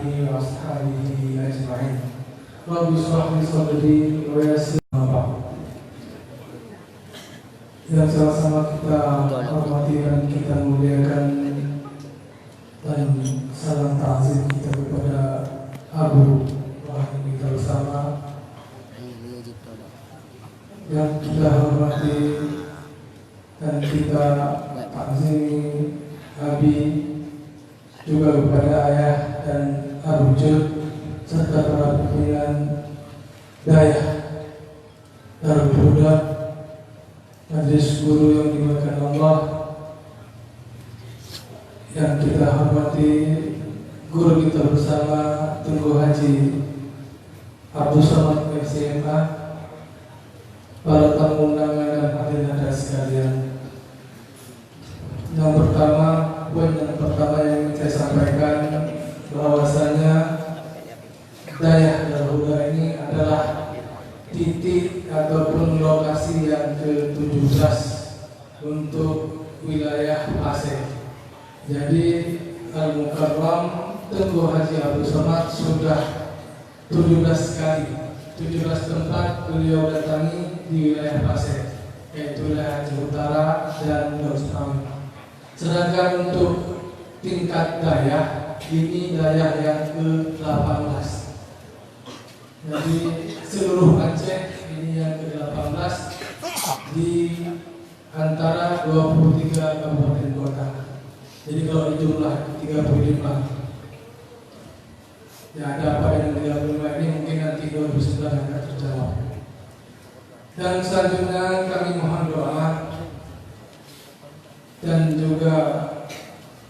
alihi wa ashabihi ajma'in. Rabbi shrah li sadri wa yassir li amri. Yang sama-sama kita hormati dan kita muliakan, dan salam ta'zim kita kepada Abu Wahid kita bersama yang kita hormati dan kita ta'zim Abi, juga kepada ayah dan Abu Jud serta para pimpinan daya Darul Huda, majelis guru yang dimuliakan Allah, yang kita hormati guru kita bersama Tunggu Haji Abdul Somad FCMA, para tamu undangan dan hadirin hadirat sekalian. Yang pertama yang saya sampaikan bahwasanya daya Darul Huda ini adalah titik ataupun lokasi yang ke-17 untuk wilayah Pasir. Jadi Al-Mukarram Tengku Haji Abdul Somad sudah 17 tempat beliau datangi di wilayah Pasir, yaitu wilayah Aceh Utara dan Darussalam. Sedangkan untuk tingkat daya, ini daya yang ke-18. Jadi seluruh Aceh ini yang ke-18 di antara 23 kabupaten kota. Jadi kalau jumlah 35, ya ada apa dengan 35 ini mungkin nanti 2009 akan terjawab. Dan selanjutnya kami mohon doa dan juga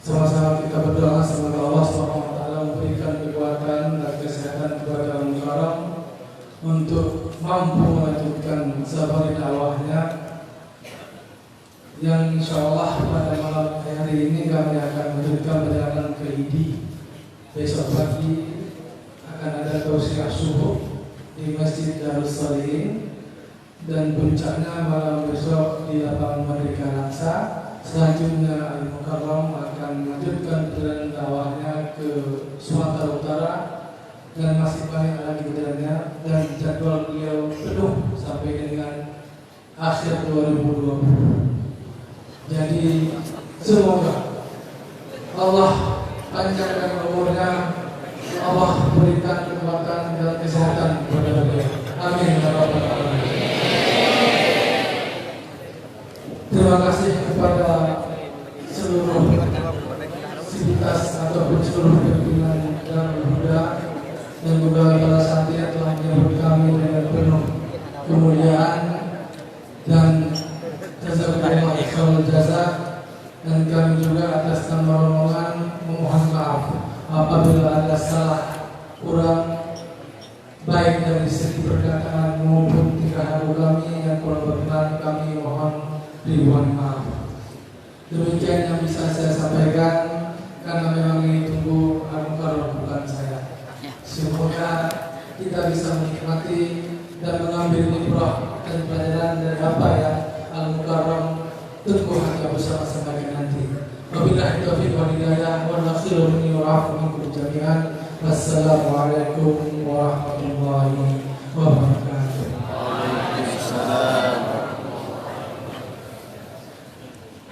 sama-sama kita berdoa semoga Allah SWT memberikan kekuatan dan kesehatan kepada Al-Mukarram untuk mampu melanjutkan safari dakwahnya, yang insyaallah pada malam hari ini kami akan melanjutkan perjalanan ke Idi. Besok pagi akan ada tausiah subuh di Masjid Darus Salihin, dan puncaknya malam besok di lapangan Merdeka Laksa. Selanjutnya Al-Mukarram akan melanjutkan perjalanan dakwahnya ke Sumatera Utara, dan masih banyak lagi perjalanannya, dan jadwal beliau penuh sampai dengan akhir 2020. Jadi semoga Allah panjangkan umurnya, Allah berikan kekuatan dan kesehatan kepada beliau. Amin ya rabbal alamin. Terima kasih kepada seluruh sivitas ataupun seluruh pimpinan Darul Huda dan juga para santri yang telah menyambut kami dengan penuh kemuliaan dan jazakumullah khairal jazaa. Dan kami juga atas nama rombongan memohon maaf apabila ada salah kurang baik dari segi perkataan maupun tingkah laku kami yang kurang berkenan, kami mohon ribuan maaf. Demikian yang bisa saya sampaikan, karena memang ini tunggu Al-Mukarram bukan saya. Semoga kita bisa menikmati dan mengambil ibrah dan pelajaran dari apa yang Al-Mukarram Tengku Haji Abdul Somad sampaikan nanti. Wabillahi taufiq wal hidayah, wal nasiru minni wa afu minkum jami'an. Wassalamualaikum warahmatullahi wabarakatuh.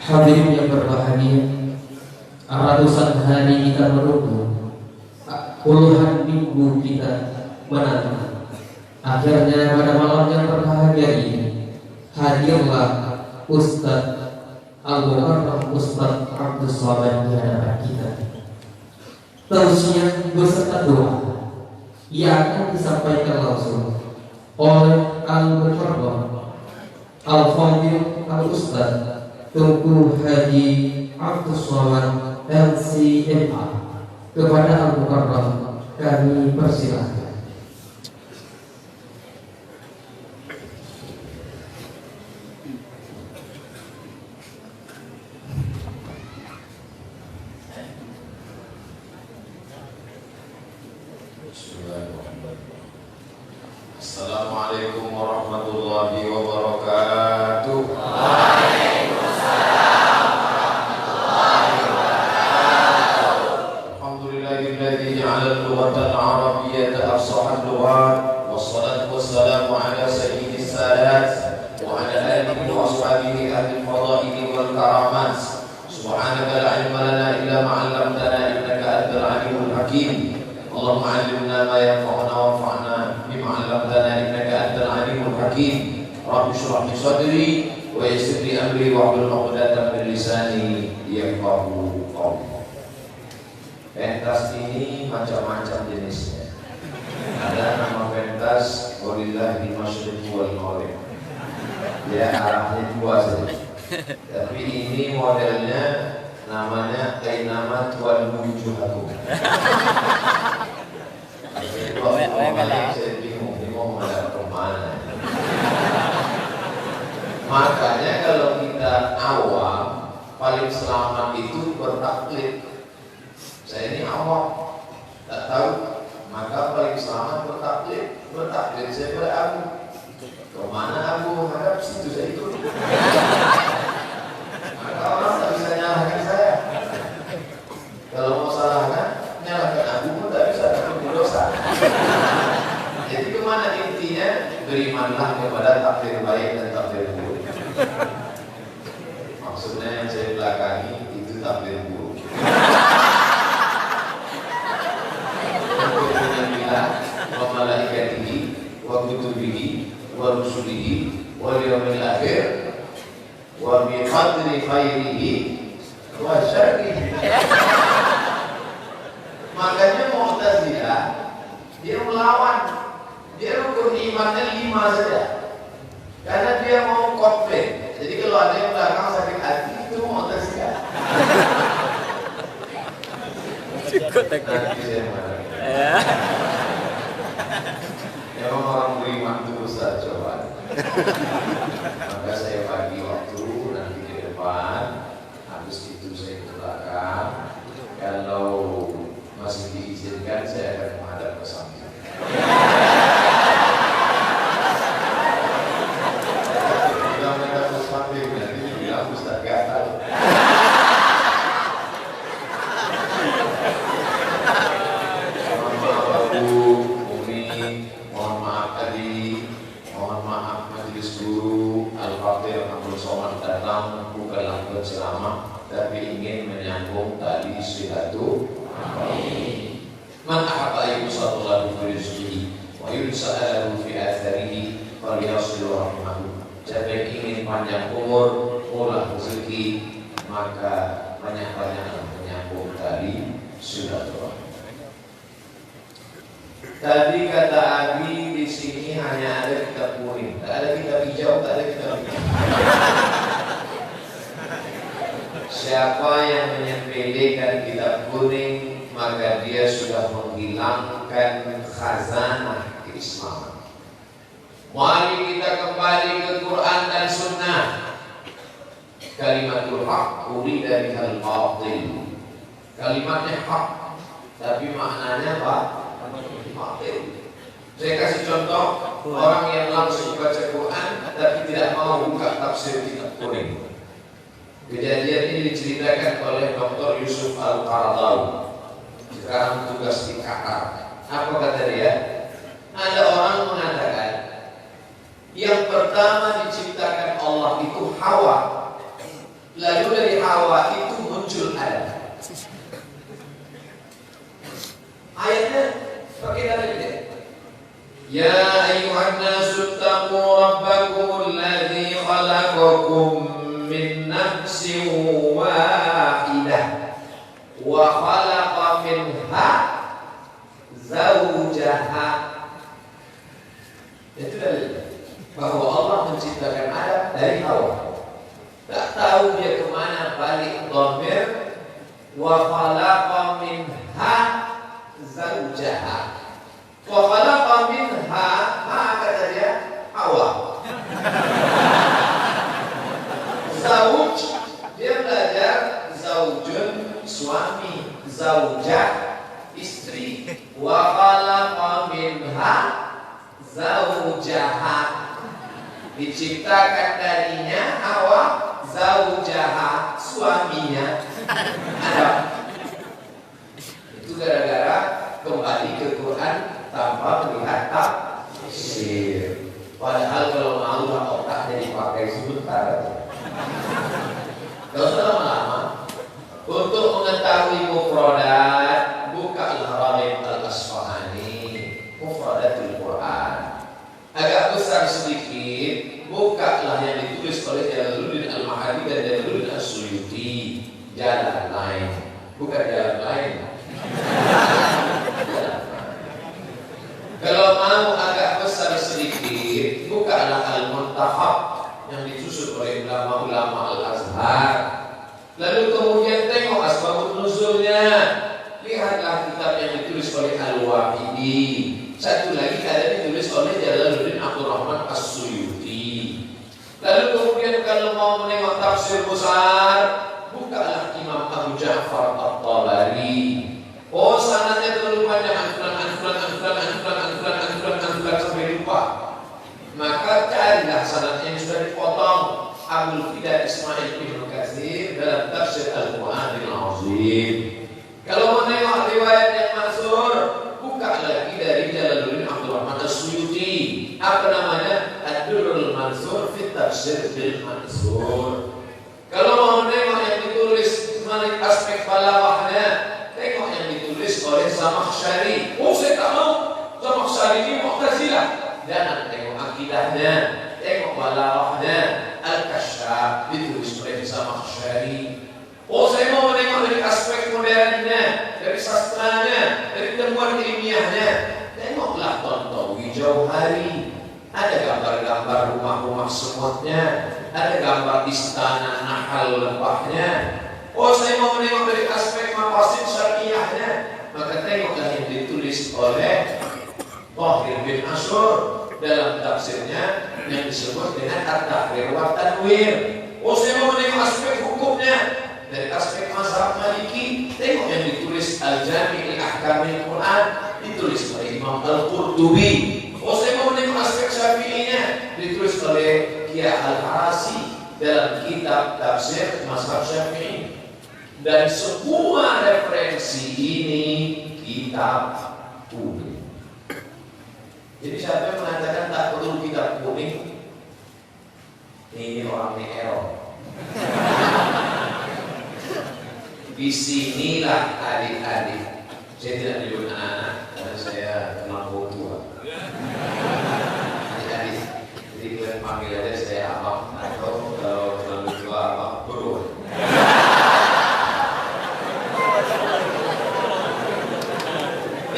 Hadirin yang berbahagia, ratusan hari kita menunggu, puluhan minggu kita menanti. Akhirnya pada malam yang berbahagia ini hadirlah Ustaz Al-Mukarram Ustaz Abdul Somad di hadapan kita. Tausiah beserta doa yang akan disampaikan langsung oleh Al-Mukarram Al-Fadil Al-Ustaz Tengku Haji Abdul Somad LCMA. Kepada Al-Mukarram kami persilahkan. Assalamualaikum warahmatullahi wabarakatuh. جعل اللغة العربية أفصح اللغات والصلاة والسلام على سيد السادات وعلى آله وأصحابه أهل الفضائل والكرامات سبحانك لا علم لنا إلا ما علمتنا إنك أنت العليم الحكيم اللهم علمنا ما ينفعنا وانفعنا بما علمتنا إنك أنت العليم الحكيم رب اشرح لي صدري ويسر لي أمري واحلل عقدة من لساني يفقهوا قولي. Pentas ini macam-macam jenisnya. Ada nama pentas Walillahi Masyriqi wal Maghrib. Ya arahnya dua saja. Tapi ini modelnya namanya Ainama Tuwallu Wujuhakum. Saya bingung ini mau menghadap kemana. Makanya kalau kita awam paling selamat itu bertaklid. Saya ini awam, tak tahu, maka paling selamat bertaklid. Bertaklid saya pada Abu. Kemana Abu menghadap situ saya ikut. Maka orang tak bisa nyalahkan saya. Kalau mau salahkan, nyalahkan Abu pun tak bisa, tapi berdosa. Jadi kemana intinya? Berimanlah kepada takdir baik dan takdir buruk. Maksudnya yang saya belakangi itu takdir buruk. Wa malaikatihi wa kutubihi wa rusulihi wal yawmil akhir wa bi qadri khairihi wa syarrihi. Makanya Mu'tazilah dia melawan, dia rukun imannya 5 saja karena dia mau komplain. Jadi kalau ada yang belakang sakit hati itu Mu'tazilah. Cukup tak. Memang orang beriman itu besar cobaan. Maka saya bagi waktu nanti ke depan, habis itu saya ke belakang. Kalau masih diizinkan saya akan menghadap ke samping. Kalau menghadap ke samping nanti bilang Ustaz gatal. Selama tapi ingin menyambung tali silaturahmi. Man ahabba yusallallahu fi rizqihi wa yusa'alahu fi atharihi falyasil rahimahu. Siapa yang ingin panjang umur, murah rezeki, maka banyak-banyaklah menyambung tali silaturahmi. Tadi kata Abi di sini hanya ada kitab kuning, tak ada kitab hijau, tak ada kitab hitam. Siapa yang menyepelekan kitab kuning, maka dia sudah menghilangkan khazanah keislaman. Mari kita kembali ke Quran dan Sunnah. Kalimatul haq urida bihal batil. Kalimatnya hak, tapi maknanya apa? Batil. Saya kasih contoh orang yang langsung baca Quran tapi tidak mau buka tafsir kitab kuning. Kejadian ini diceritakan oleh Dr. Yusuf Al-Qaradawi. Sekarang tugas di Qatar. Apa kata dia? Ada orang mengatakan yang pertama diciptakan Allah itu Hawa. Lalu dari Hawa itu muncul Adam. Ayatnya pakai dalil dia. Ya ayyuhan nasu taqu rabbakum alladzi khalaqakum min nafsin wahidah wa khalaqa minha zawjaha. Itu dalil bahwa Allah menciptakan Adam dari Hawa. Tak tahu dia kemana balik dhamir wa khalaqa minha zawjaha. Wa khalaqa minha, kata dia Hawa. Zauj, dia belajar zaujun suami, zaujah istri, wa khalaqa minha zaujaha. Diciptakan darinya Hawa, zaujaha suaminya Adam. Itu gara-gara kembali ke Quran tanpa melihat tafsir. Padahal kalau mau otaknya dipakai sebentar, gak usah lama-lama. Untuk mengetahui mufradat, bukalah Raghib Al-Asfahani, Mufradatul Quran. Agak besar sedikit, bukalah yang ditulis oleh Jalaluddin Al-Mahadi dan Jalaluddin As-Suyuti, Jalan Lain, bukan jalan lain. Kalau mau agak besar sedikit, bukalah Al-Muntakhab yang disusun oleh ulama-ulama Al-Azhar. Lalu kemudian tengok asbabun nuzulnya. Lihatlah kitab yang ditulis oleh Al-Wahidi. Satu lagi ada ditulis oleh Jalaluddin Abdurrahman As-Suyuti. Lalu kemudian kalau mau menengok tafsir besar, bukalah Imam Abu Ja'far At-Tabari. Oh, sanadnya terlalu panjang, anfulan sampai lupa. Maka carilah sanadnya yang sudah dipotong. Abdul Fida Ismail bin Katsir dalam tafsir Al-Qur'anil Azim. Kalau menengok riwayat yang masyhur, buka lagi dari Jalaluddin Abdurrahman As-Suyuti. Apa namanya? Ad-Durrul Mansur fi Tafsir bil Mansur. Kalau mau menengok yang ditulis mengenai aspek balaghahnya, tengok yang ditulis oleh Zamakhsyari. Oh, saya tak mau. Zamakhsyari ini Mu'tazilah. Jangan tengok akidahnya, tengok balaghahnya. Al-Kasyaf ditulis oleh Zamakhsyari. Oh, saya mau menengok dari aspek modernnya, dari sastranya, dari temuan ilmiahnya. Tengoklah Tontowi Jauhari. Ada gambar-gambar rumah-rumah semutnya, ada gambar istana nahal lebahnya. Oh, saya mau menengok dari aspek maqasid syariahnya, maka tengoklah yang ditulis oleh Tahir bin Asyur dalam tafsirnya yang disebut dengan At-Tahrir wa Tanwir. Oh, saya mau menengok aspek hukumnya dari aspek mazhab Maliki, tengok yang ditulis Al-Jami' li Ahkamil Quran, ditulis oleh Imam Al-Qurtubi. Oh, saya mau menengok aspek Syafi'inya, ditulis oleh Qiyah Al-Harasi dalam kitab tafsir mazhab Syafi'i. Dan semua referensi ini kitab kuning. Jadi siapa yang mengatakan tak perlu kitab kuning, ini orang Nero. Di sinilah adik-adik. Saya tidak menyebut anak-anak karena saya terlalu tua. Adik-adik, jadi kalian panggil aja saya abang, atau kalau terlalu tua abang bro.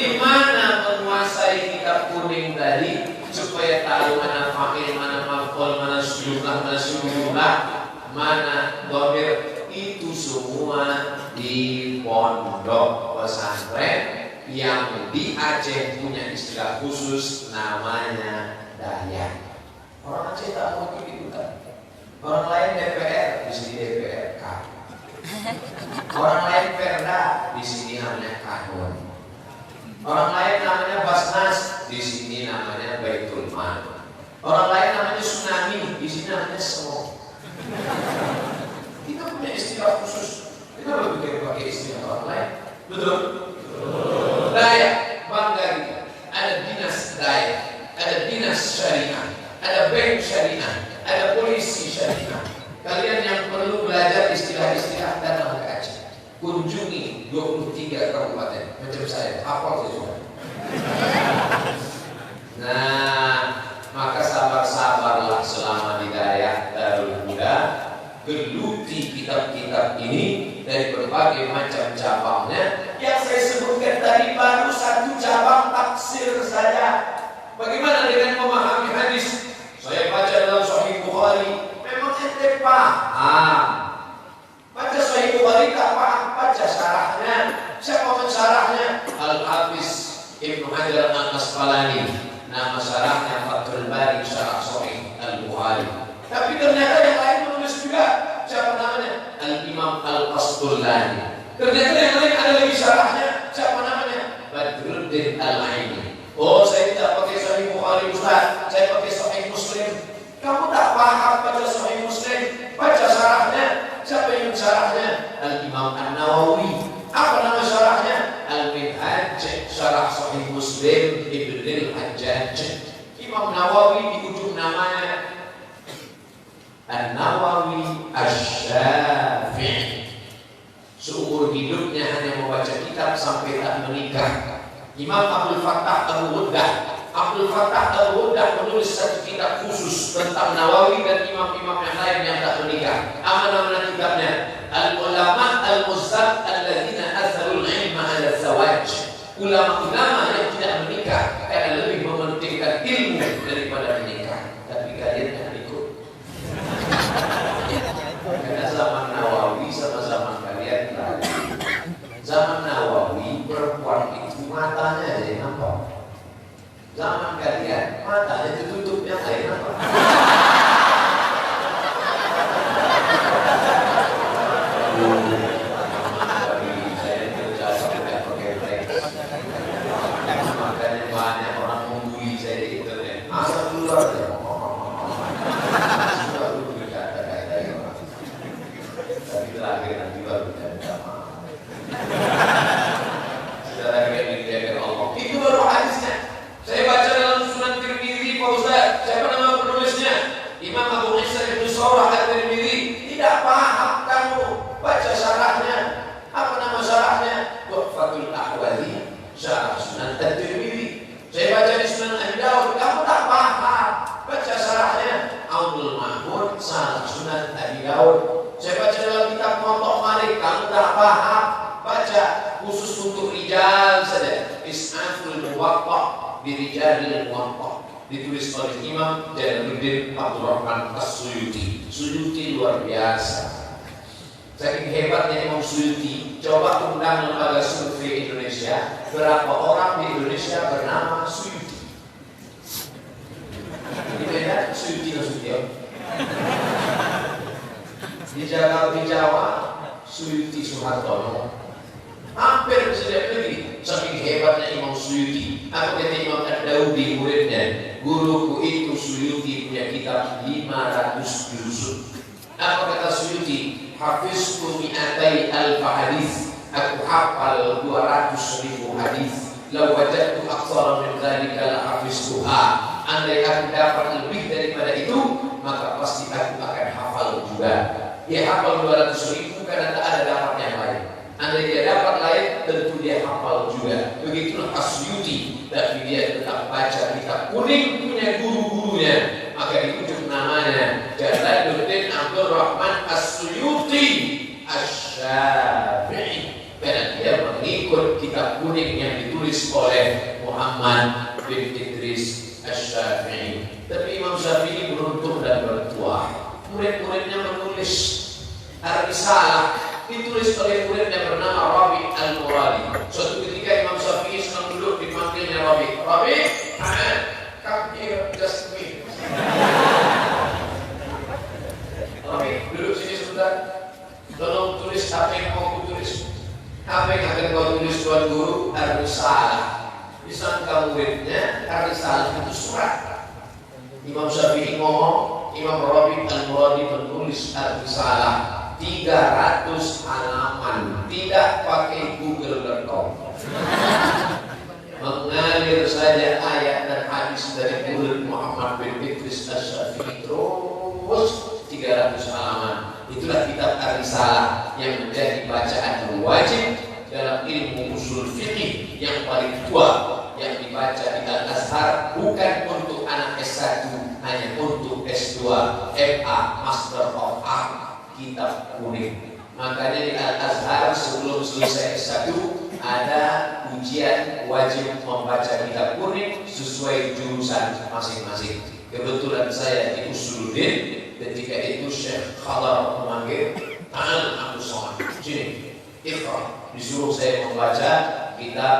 Di mana menguasai kitab kuning tadi supaya tahu mana fa'il, mana maf'ul, mana syubhah, mana syubhah, mana dhamir, itu semua di pondok pesantren yang di Aceh punya istilah khusus namanya Dayak. Orang Aceh tak mau gitu kan. Orang lain DPR, di sini DPRK. Orang lain Perda, di sini namanya Kanun. Orang lain namanya Basnas, di sini namanya Baitul Mal. Orang lain namanya Tsunami, di sini namanya Semok. Kita punya istilah khusus. Kita belum pakai istilah orang lain. Betul? Dayak, bangga kita. Ada dinas Dayak, ada dinas syariah, ada bank syariah, ada polisi syariah. Kalian yang perlu belajar istilah-istilah datang ke Aceh. Kunjungi 23 kabupaten macam saya, hafal saya juga. Nah, maka sabar-sabarlah selama di Dayak Darul Huda, geluti kitab-kitab ini dari berbagai macam cabangnya. Yang saya sebutkan tadi baru satu cabang tafsir saja. Bagaimana dengan memahami hadis? Saya baca dalam Sahih Bukhari, memang ente paham. Baca Sahih Bukhari tak paham, baca syarahnya. Siapa mensyarahnya? Al-Hafiz Ibnu Hajar Al-Asqalani. Nama syarahnya Fathul Bari Syarah Sahih Al-Bukhari. Tapi ternyata yang lain menulis juga. Siapa namanya? Al-Imam Al-Qasdullani. Ternyata yang lain ada lagi syarahnya. Siapa namanya? Badruddin Al-Aini. Oh, saya tidak pakai Sahih Bukhari Ustaz, saya pakai Sahih Muslim. Kamu tak paham baca Sahih Muslim, baca syarahnya. Siapa yang syarahnya? Al-Imam An-Nawawi. Apa nama syarahnya? Al-Minhaj Syarah Syarah Sahih Muslim Ibnul Hajjaj. Imam Nawawi di ujung namanya An-Nawawi Asy-Syafi'i. Seumur hidupnya hanya membaca kitab sampai tak menikah. Imam Abdul Fattah Al-Waddah menulis satu kitab khusus tentang Nawawi dan imam-imam yang lain yang tak menikah. Mana kitabnya? Al-Ulama Al-Muzzat Alladzina Azharul Ilma Ala Zawaj. Ulama-ulama yang tidak menikah karena lebih mementingkan ilmu daripada menikah. Tapi kalian yang ikut. Karena zaman Nawawi sama zaman kalian lain. Zaman Nawawi perempuan itu matanya jadi nampak. Zaman kalian matanya ditutup yang lain nampak. Makanya banyak orang membuli saya di internet. Asal keluar ya. Tapi terakhir nanti baru minta maaf. Setelah kita dijaga Allah. Itu baru hadisnya. Saya baca dalam Sunan Tirmidzi, Pak Ustaz. Siapa nama penulisnya? Imam Abu Isa bin Saurah At-Tirmidzi. Tidak paham kamu baca syarahnya. Apa nama syarahnya? Tuhfatul Ahwazi, Syarah Sunan At-Tirmidzi. Saya baca di Sunan Abi Dawud. Kamu tak paham baca syarahnya. Aunul Mahmud, Syarah Sunan Abi Dawud. Saya baca dalam kitab Muwatta Malik. Kamu tak paham baca khusus untuk rijal saja. Is'aful Muwatta di Rijalil Muwatta, ditulis oleh Imam Jalaluddin Abdurrahman As-Suyuti. Suyuti luar biasa. Saking hebatnya Imam Suyuti, coba undang lembaga survei Indonesia, berapa orang di Indonesia bernama Suyuti? Ini beda Suyuti Nasution. Di Jawa Suyuti Soehartono. Hampir setiap negeri. Saking hebatnya Imam Suyuti. Apa kata Imam Ad-Daudi muridnya? Guruku itu Suyuti punya kitab 500 juz. Apa kata Suyuti? Hafiztu mi'atai alfa hadis. Aku hafal 200.000 hadis. Lau wajadtu aktsara min dzalika la hafiztuha. Andai aku dapat lebih daripada itu, maka pasti aku akan hafal juga. Dia hafal 200.000 karena tak ada dapat yang lain. Andai dia dapat lain, tentu dia hafal juga. Begitulah As-Suyuti. Tapi dia tetap baca kitab kuning punya guru-gurunya. Maka di ujung namanya Jalaluddin Abdurrahman As-Suyuti Asy-Syafi'i. Karena dia mengikut kitab kuning yang ditulis oleh Muhammad bin Idris Asy-Syafi'i. Tapi Imam Syafi'i beruntung dan bertuah. Murid-muridnya menulis Ar-Risalah, ditulis oleh murid yang bernama Rabi Al-Muradi. Suatu ketika Imam Syafi'i sedang duduk dipanggilnya Rabi. Rabi, come here just a minute. Rabi, duduk sini sebentar. Tolong tulis apa yang mau aku tulis. Apa yang akan kau tulis tuan guru? Ar-Risalah. Disangka muridnya Ar-Risalah itu surat. Imam Syafi'i ngomong, Imam Rabi Al-Muradi menulis Ar-Risalah 300 halaman, tidak pakai Google.com. Mengalir saja ayat dan hadis dari murid Muhammad bin Idris Asy-Syafi'i terus 300 halaman. Itulah kitab Ar-Risalah yang menjadi bacaan wajib dalam ilmu usul fiqih yang paling tua yang dibaca di Al-Azhar, bukan untuk anak S1, hanya untuk S2, MA, Master of Art. Kitab kuning. Makanya di Al-Azhar sebelum selesai S1 ada ujian wajib membaca kitab kuning sesuai jurusan masing-masing. Kebetulan saya di Usuluddin, ketika itu Syekh Khadar memanggil, "Ta'al Abu Somad, sini, Iqra." Disuruh saya membaca kitab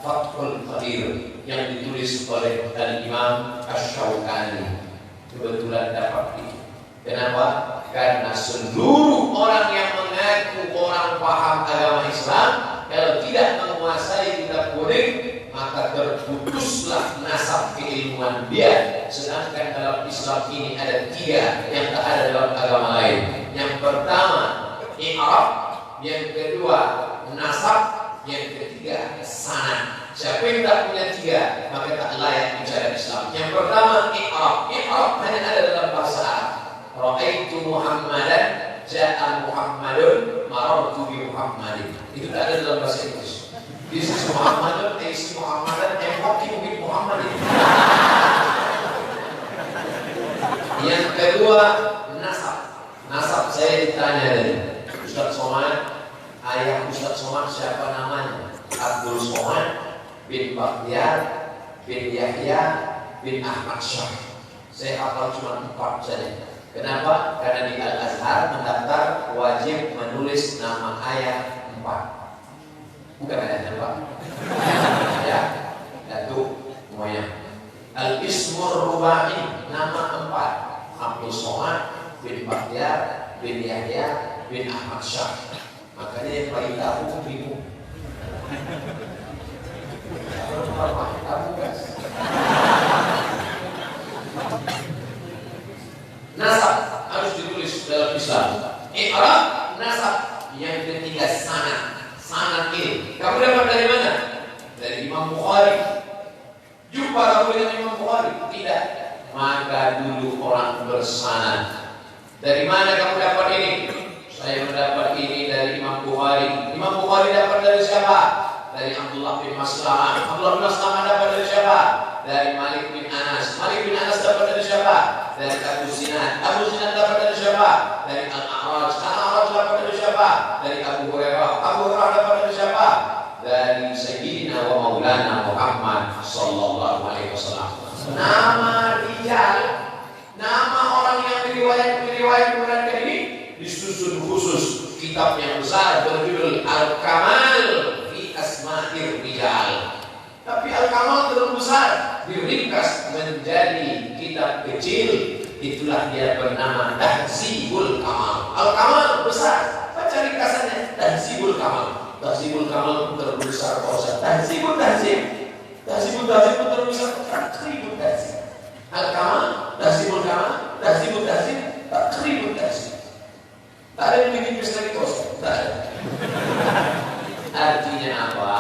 Fathul Qadir yang ditulis oleh Al-Imam Asy-Syaukani. Kebetulan dapat itu. Kenapa? Karena seluruh orang yang mengaku orang paham agama Islam, kalau tidak menguasai kitab kuning, maka terputuslah nasab keilmuan dia. Sedangkan dalam Islam ini ada 3 yang tak ada dalam agama lain. Yang pertama, i'rab. Yang kedua, nasab. Yang ketiga, sanad. Siapa yang tak punya tiga, maka tak layak bicara Islam. Yang pertama, i'rab. I'rab hanya ada dalam bahasa Arab. Ra'aitu Muhammadan, ja'a Muhammadun, marartu bi Muhammadin. Itu tak ada dalam bahasa Inggris. This is Muhammadun, I see Muhammadan, I'm walking with Muhammadin. Yang kedua, nasab. Nasab saya ditanya tadi, Ustaz Somad, ayah Ustaz Somad siapa namanya? Abdul Somad bin Baktiar bin Yahya bin Ahmad Syah. Saya hafal cuma 4 saja. Kenapa? Karena di Al-Azhar mendaftar wajib menulis nama ayah 4. Bukan ayahnya Pak. Ya, Datuk Moyang. Al-Ismur Rubai, nama 4. Abdul Somad bin Baktiar bin Yahya bin Ahmad Syah. Makanya yang bayi tahu bingung. Nasab harus ditulis dalam Islam. I'rab, nasab. Yang ketiga, sanad. Sanad ini kamu dapat dari mana? Dari Imam Bukhari. Jumpa kamu dengan Imam Bukhari? Tidak. Maka dulu orang bersanad. Dari mana kamu dapat ini? Saya mendapat ini dari Imam Bukhari. Imam Bukhari dapat dari siapa? Dari Abdullah bin Maslamah. Abdullah bin Maslamah dapat dari siapa? Dari Malik bin Anas. Malik bin Anas dapat dari siapa? Dari Abu Zinad. Abu Zinad dapat dari siapa? Dari Al-A'raj. Al-A'raj dapat dari siapa? Dari Abu Hurairah. Abu Hurairah dapat dari siapa? Dari Sayyidina wa Maulana Muhammad sallallahu alaihi wasallam. Nama rijal, nama orang yang meriwayatkan ini disusun khusus kitab yang besar berjudul Al-Kamal fi Asma'ir Rijal. Tapi Al-Kamal terlalu besar, diringkas menjadi kitab kecil. Itulah dia bernama Tahzibul Kamal. Al-Kamal besar, baca ringkasannya Tahzibul Kamal. Tahzibul Kamal terlalu besar, Tahzibul Tahzib. Tahzibul Tahzib terlalu besar, Takribul Tahzib. Al-Kamal, Tahzibul Kamal, Tahzibul Tahzib, Takribul Tahzib. Tak ada yang bikin misteri kos, tak ada. Artinya apa?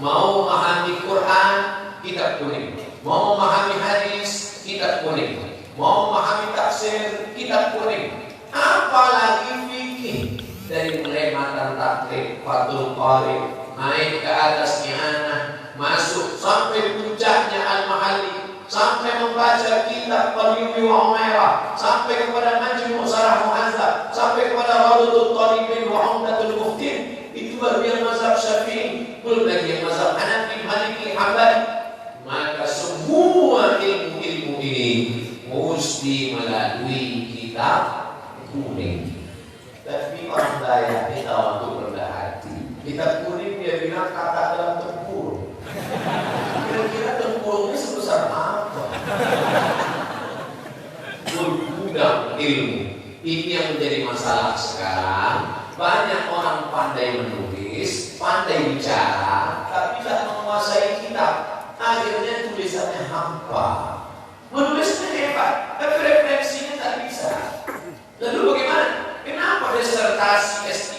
Mau memahami Quran, kitab kuning. Mau memahami hadis, kitab kuning. Mau memahami tafsir, kitab kuning. Apalagi fikih. Dari mulai matan takrib, Fathul Qari, naik ke atas I'anah, masuk sampai puncaknya Al-Mahalli, sampai membaca kitab Qalyubi wa Umairah, sampai kepada Majmu' Sarah Mu'azzab, sampai kepada Rawdatul Talibin wa Umdatul Muftin. Itu baru yang mazhab Syafi'i. Belum lagi yang mazhab Hanafi, Maliki, Hambali. Maka semua ilmu-ilmu ini mesti melalui kitab kuning. Tapi orang Dayak kita untuk rendah hati. Kitab kuning dia bilang kata dalam tempurung. Kira-kira tempurungnya sebesar apa? Gudang ilmu. Ini yang menjadi masalah sekarang. Banyak orang pandai menulis, pandai bicara, tapi tidak menguasai kitab. Akhirnya tulisannya hampa. Menulisnya hebat, tapi refleksinya tak bisa. Lalu bagaimana? Kenapa disertasi S3,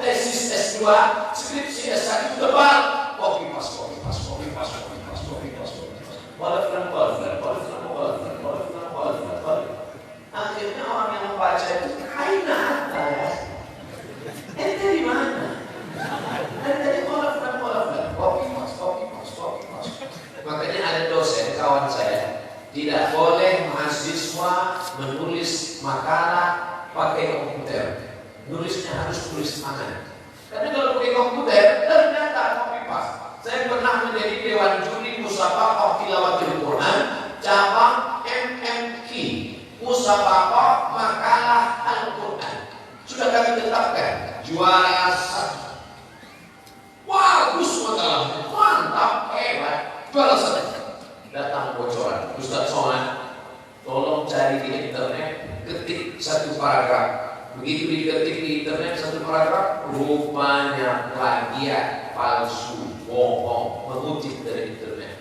tesis S2, skripsi S1 tebal? Copy paste. Akhirnya orang yang membaca itu kaina ya. Ente di mana? Ente copy paste. Makanya ada dosen kawan saya, tidak boleh mahasiswa menulis makalah pakai komputer. Nulisnya harus tulis tangan. Karena kalau pakai komputer ternyata copy paste. Saya pernah menjadi dewan juri musabaqah tilawatil Quran cabang MMQ, musabaqah makalah Al-Quran. Sudah kami tetapkan juara 1. Bagus makalahnya, mantap, hebat. Juara 1. Datang bocoran, Ustaz Somad, tolong cari di internet, ketik 1 paragraf. Begitu diketik di internet 1 paragraf, rupanya plagiat, palsu, bohong, mengutip dari internet.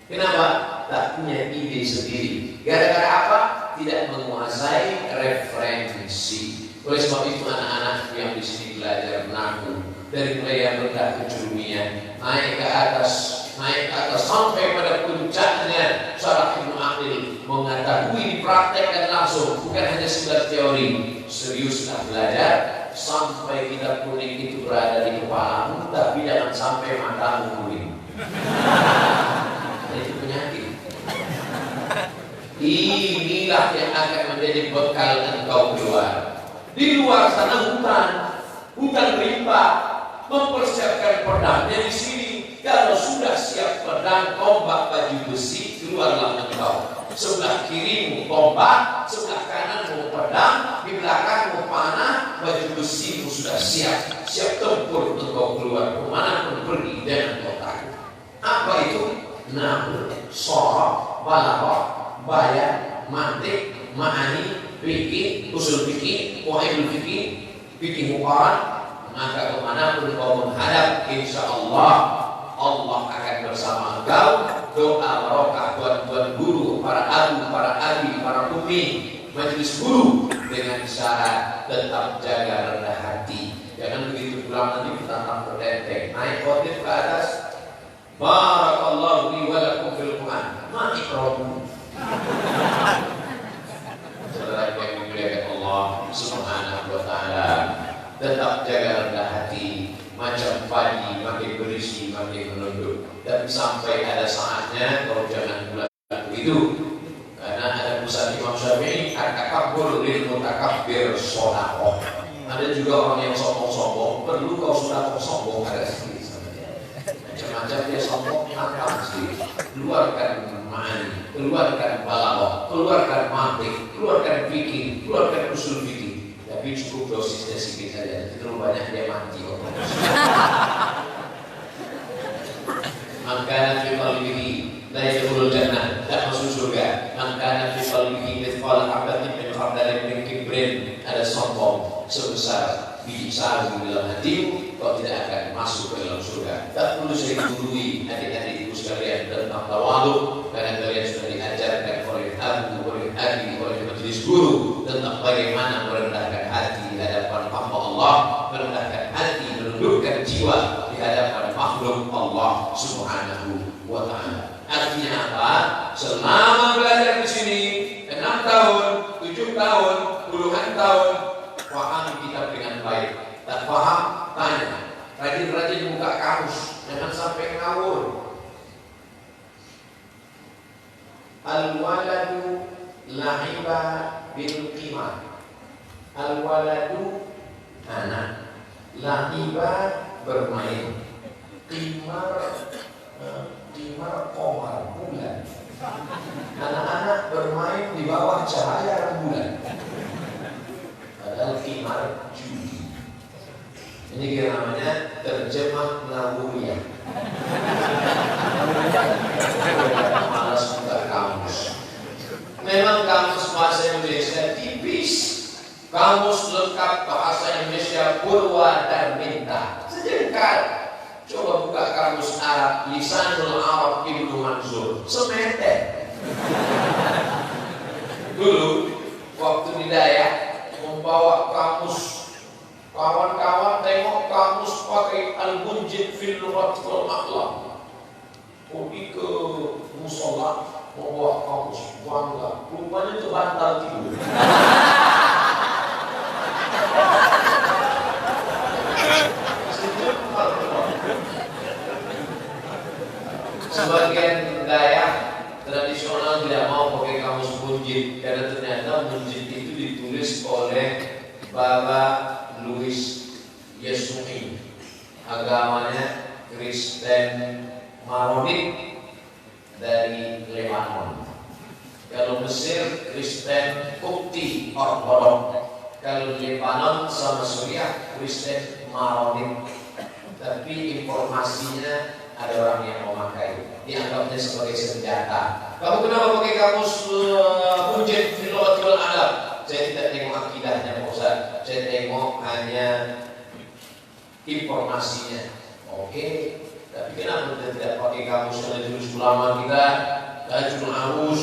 Kenapa? Tak punya ide sendiri. Gara-gara apa? Tidak menguasai referensi. Oleh sebab itu anak-anak yang di sini belajar nahu dari mulai yang rendah ke jurumiyah, naik ke atas naik ke atas sampai pada puncaknya. Syarah Ibnu Aqil mengetahui, dipraktekkan langsung, bukan hanya sekedar teori. Seriuslah belajar sampai kita kuning itu berada di kepalamu, tapi jangan sampai matamu kuning. Itu penyakit. Inilah yang akan menjadi bekal engkau keluar. Di luar sana hutan rimba, mempersiapkan pedangnya di sini. Kalau sudah siap pedang, tombak, baju besi, keluarlah engkau. Sebelah kirimu tombak, sebelah kananmu pedang, di belakangmu panah, baju besimu sudah siap tempur engkau keluar. Kemanapun pergi, jangan kau takut. Apa itu? Nahwu, sorok, balaghah, bayan, mantik, ma'ani, fikih, usul fikih, qawaidul fikih, fikih muqarrar. Maka kemanapun kau menghadap, insya Allah akan bersama engkau. Doa barokah buat guru, para abu, para abi, para umi, majelis guru, dengan syarat tetap jaga rendah hati. Jangan begitu pulang nanti kita tampak berdenteng, naik khotib ke atas. Barakallahu li wa lakum fil Quran. Ma'ikrobu. Saudara yang dimuliakan Allah Subhanahu wa taala, tetap jaga rendah hati. Macam padi makin berisi makin menunduk. Dan sampai ada saatnya kau jangan bulat begitu. Karena ada pesan Imam Syafi'i, at-takabbur lil mutakabbir shadaqah. Ada juga orang yang sombong-sombong, perlu kau sudah sombong agak sedikit sama dia. Macam-macam dia sombong, angkat sedikit. Keluarkan ma'ani, keluarkan balaghah, keluarkan mantik, keluarkan fikih, keluarkan usul fikih. Tapi cukup dosisnya sedikit saja. Terlalu banyak dia mati. Maka fi qalbihi la yadkhulul jannah, tak masuk surga. Maka fi qalbihi mithqal habatin min khardalin min kibrin, ada sombong sebesar biji sawi di dalam hatimu, kau tidak akan masuk ke dalam surga. Tak perlu saya gurui adik-adik ibu sekalian tentang tawadhu, karena kalian sudah diajarkan oleh abu, oleh abi, oleh majelis guru tentang bagaimana merendahkan hati di hadapan hamba Allah, merendahkan hati, menundukkan jiwa di hadapan makhluk Allah Subhanahu wa taala. Artinya apa? Selama belajar di sini 6 tahun, 7 tahun, puluhan tahun, pahami kitab dengan baik. Tak paham, tanya. Rajin-rajin buka kamus, jangan sampai ngawur. Al-waladu la'iba bil qimar. Al-waladu anak, la'iba bermain, qimar qamar bulan. Anak-anak bermain di bawah cahaya rembulan. Padahal qimar judi. Ini namanya terjemah nabawiyah. Malas buka kamus. Memang kamus bahasa Indonesia tipis. Kamus lengkap bahasa Indonesia Purwadarminta sejengkal. Coba buka kamus Arab Lisanul Arab Ibnu Mansur, semeter. Dulu waktu di Dayak membawa kamus, kawan-kawan tengok kamus pakai al-munjid fil lughat wal akhlaq. Pergi ke musola membawa kamus, bangga. Rupanya itu bantal tidur. Sebagian Dayak tradisional tidak mau pakai kamus munjid karena ternyata munjid itu ditulis oleh Bapak Louis Yesui, agamanya Kristen Maronit dari Lebanon. Kalau Mesir Kristen Kopti Ortodok, kalau Lebanon sama Suriah Kristen Maronit. Tapi informasinya ada orang yang memakai, dianggapnya sebagai senjata. Kamu kenapa pakai kamus munjid fil lughat wal adab? Saya tidak tengok akidahnya, Pak Ustaz. Saya tengok hanya informasinya. Oke, tapi kenapa kita tidak pakai kamus yang ditulis ulama kita, Tajul Arus,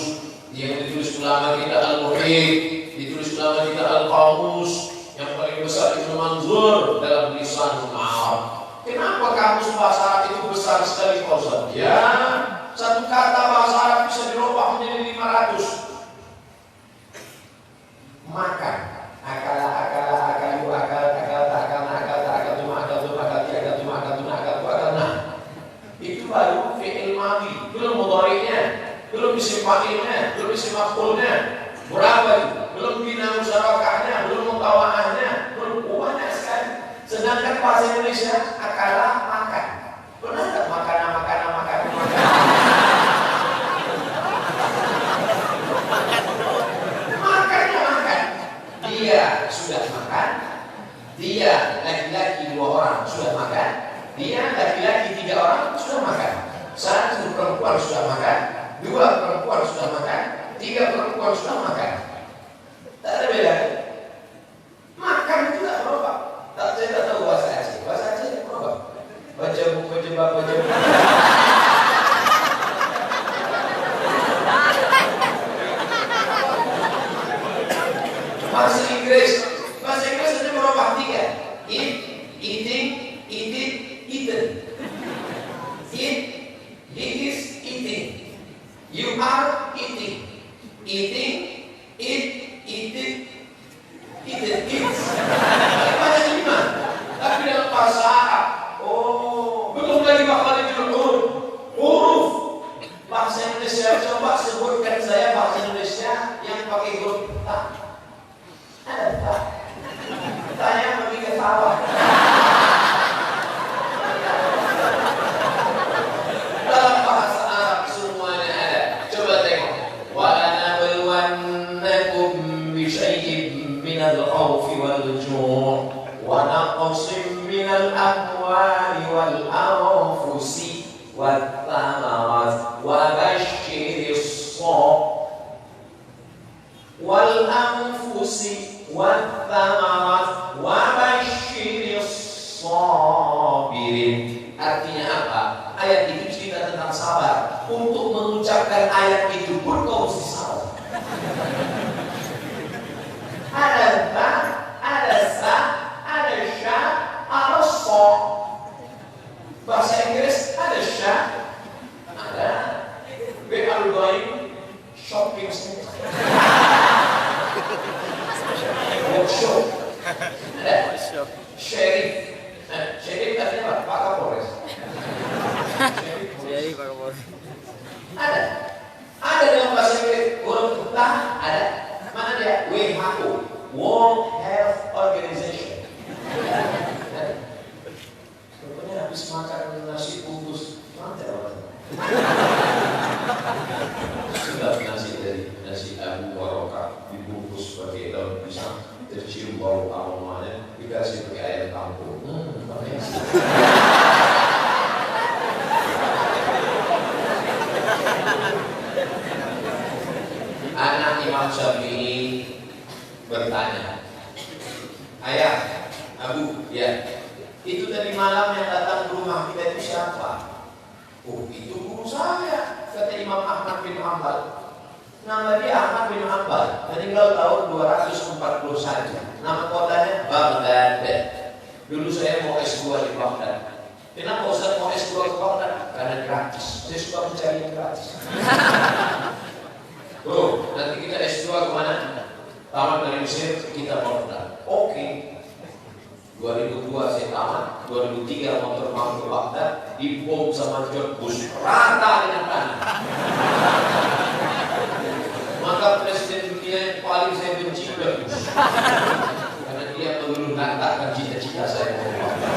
yang ditulis ulama kita Al-Muhid, ditulis ulama kita Al-Qamus, yang paling besar Ibnu Manzur dalam Lisanul Arab. Kenapa kamus bahasa Arab itu besar sekali Pak Ustaz. Ya, satu kata bahasa Arab bisa dirubah menjadi 500. Makan, akal, nah, itu baru fi'il madhi, belum mudhari'nya, belum isim fa'ilnya, belum isim maf'ulnya. Berapa itu? Belum bina musyarakahnya, belum mutawa'ahnya, belum banyak sekali. Sedangkan bahasa Indonesia akala makan. Pernah enggak makan? Makannya makan. Dia sudah makan. Dia laki-laki 2 orang sudah makan. Dia laki-laki 3 orang sudah makan. 1 perempuan sudah makan. 2 perempuan sudah makan. 3 perempuan sudah makan. Tak ada beda. Makan itu tak berubah. Saya tak tahu bahasa Aceh. Bahasa Aceh tak berubah. Baca buku jebak. Bahasa Inggris itu berubah 3. Eat, eating, eaten. Eat, he is eating. You are eating. Eating, eat, eaten, eats. Banyak 5. Tapi dalam bahasa Arab, belum lagi bakal huruf. Bahasa Indonesia, coba sebutkan saya bahasa Indonesia yang pakai huruf ta. Ada tak? Tanya lebih ketawa. Dalam bahasa Arab semuanya ada. Coba tengok. وَلَنَبْلُوَنَّكُمْ بِشَيْءٍ مِّنَ الْخَوْفِ وَالْجُوعِ وَنَقْصٍ مِّنَ الْأَمْوَالِ وَالْأَنفُسِ وَالثَّمَرَاتِ وَبَشِّرِ الصَّابِرِينَ. Artinya apa? Ayat itu cerita tentang sabar. Untuk mengucapkan ayat itu pun kau mesti sabar. Ada ba, ada sa, ada sya, ada so. Bahasa Inggris ada sya, ada we are going shopping center. Workshop. Ada sheriff. Sheriff artinya apa? Pak Kapolres. Jadi Pak Kapolres. Ada dalam bahasa Inggris huruf ta ada. Mana dia? WHO, World Health Organization. Rupanya habis makan nasi bungkus mantap orang. Sudah nasi Abu Barokah dibungkus pakai daun pisang, tercium bau aromanya, dikasih pakai ayam kampung. Anak Imam Syafi'i bertanya, ayah, Abu, ya, itu tadi malam yang datang ke rumah kita itu siapa? Itu guru saya, kata Imam Ahmad bin Hanbal. Nama dia Ahmad bin Hanbal, meninggal tahun 241. Nama kotanya Baghdad. Dulu saya mau S2 di Baghdad. Kenapa Ustaz mau S2 ke Baghdad? Karena gratis. Saya suka mencari yang gratis. Nanti kita S2 kemana? Tamat dari Mesir, kita Baghdad. Oke. 2002 saya tamat, 2003 motor mau ke Baghdad, dibom sama George Bush, rata dengan tanah. Maka presiden dunia yang paling saya benci George Bush, karena dia melulu nantakan cita-cita saya mau Baghdad.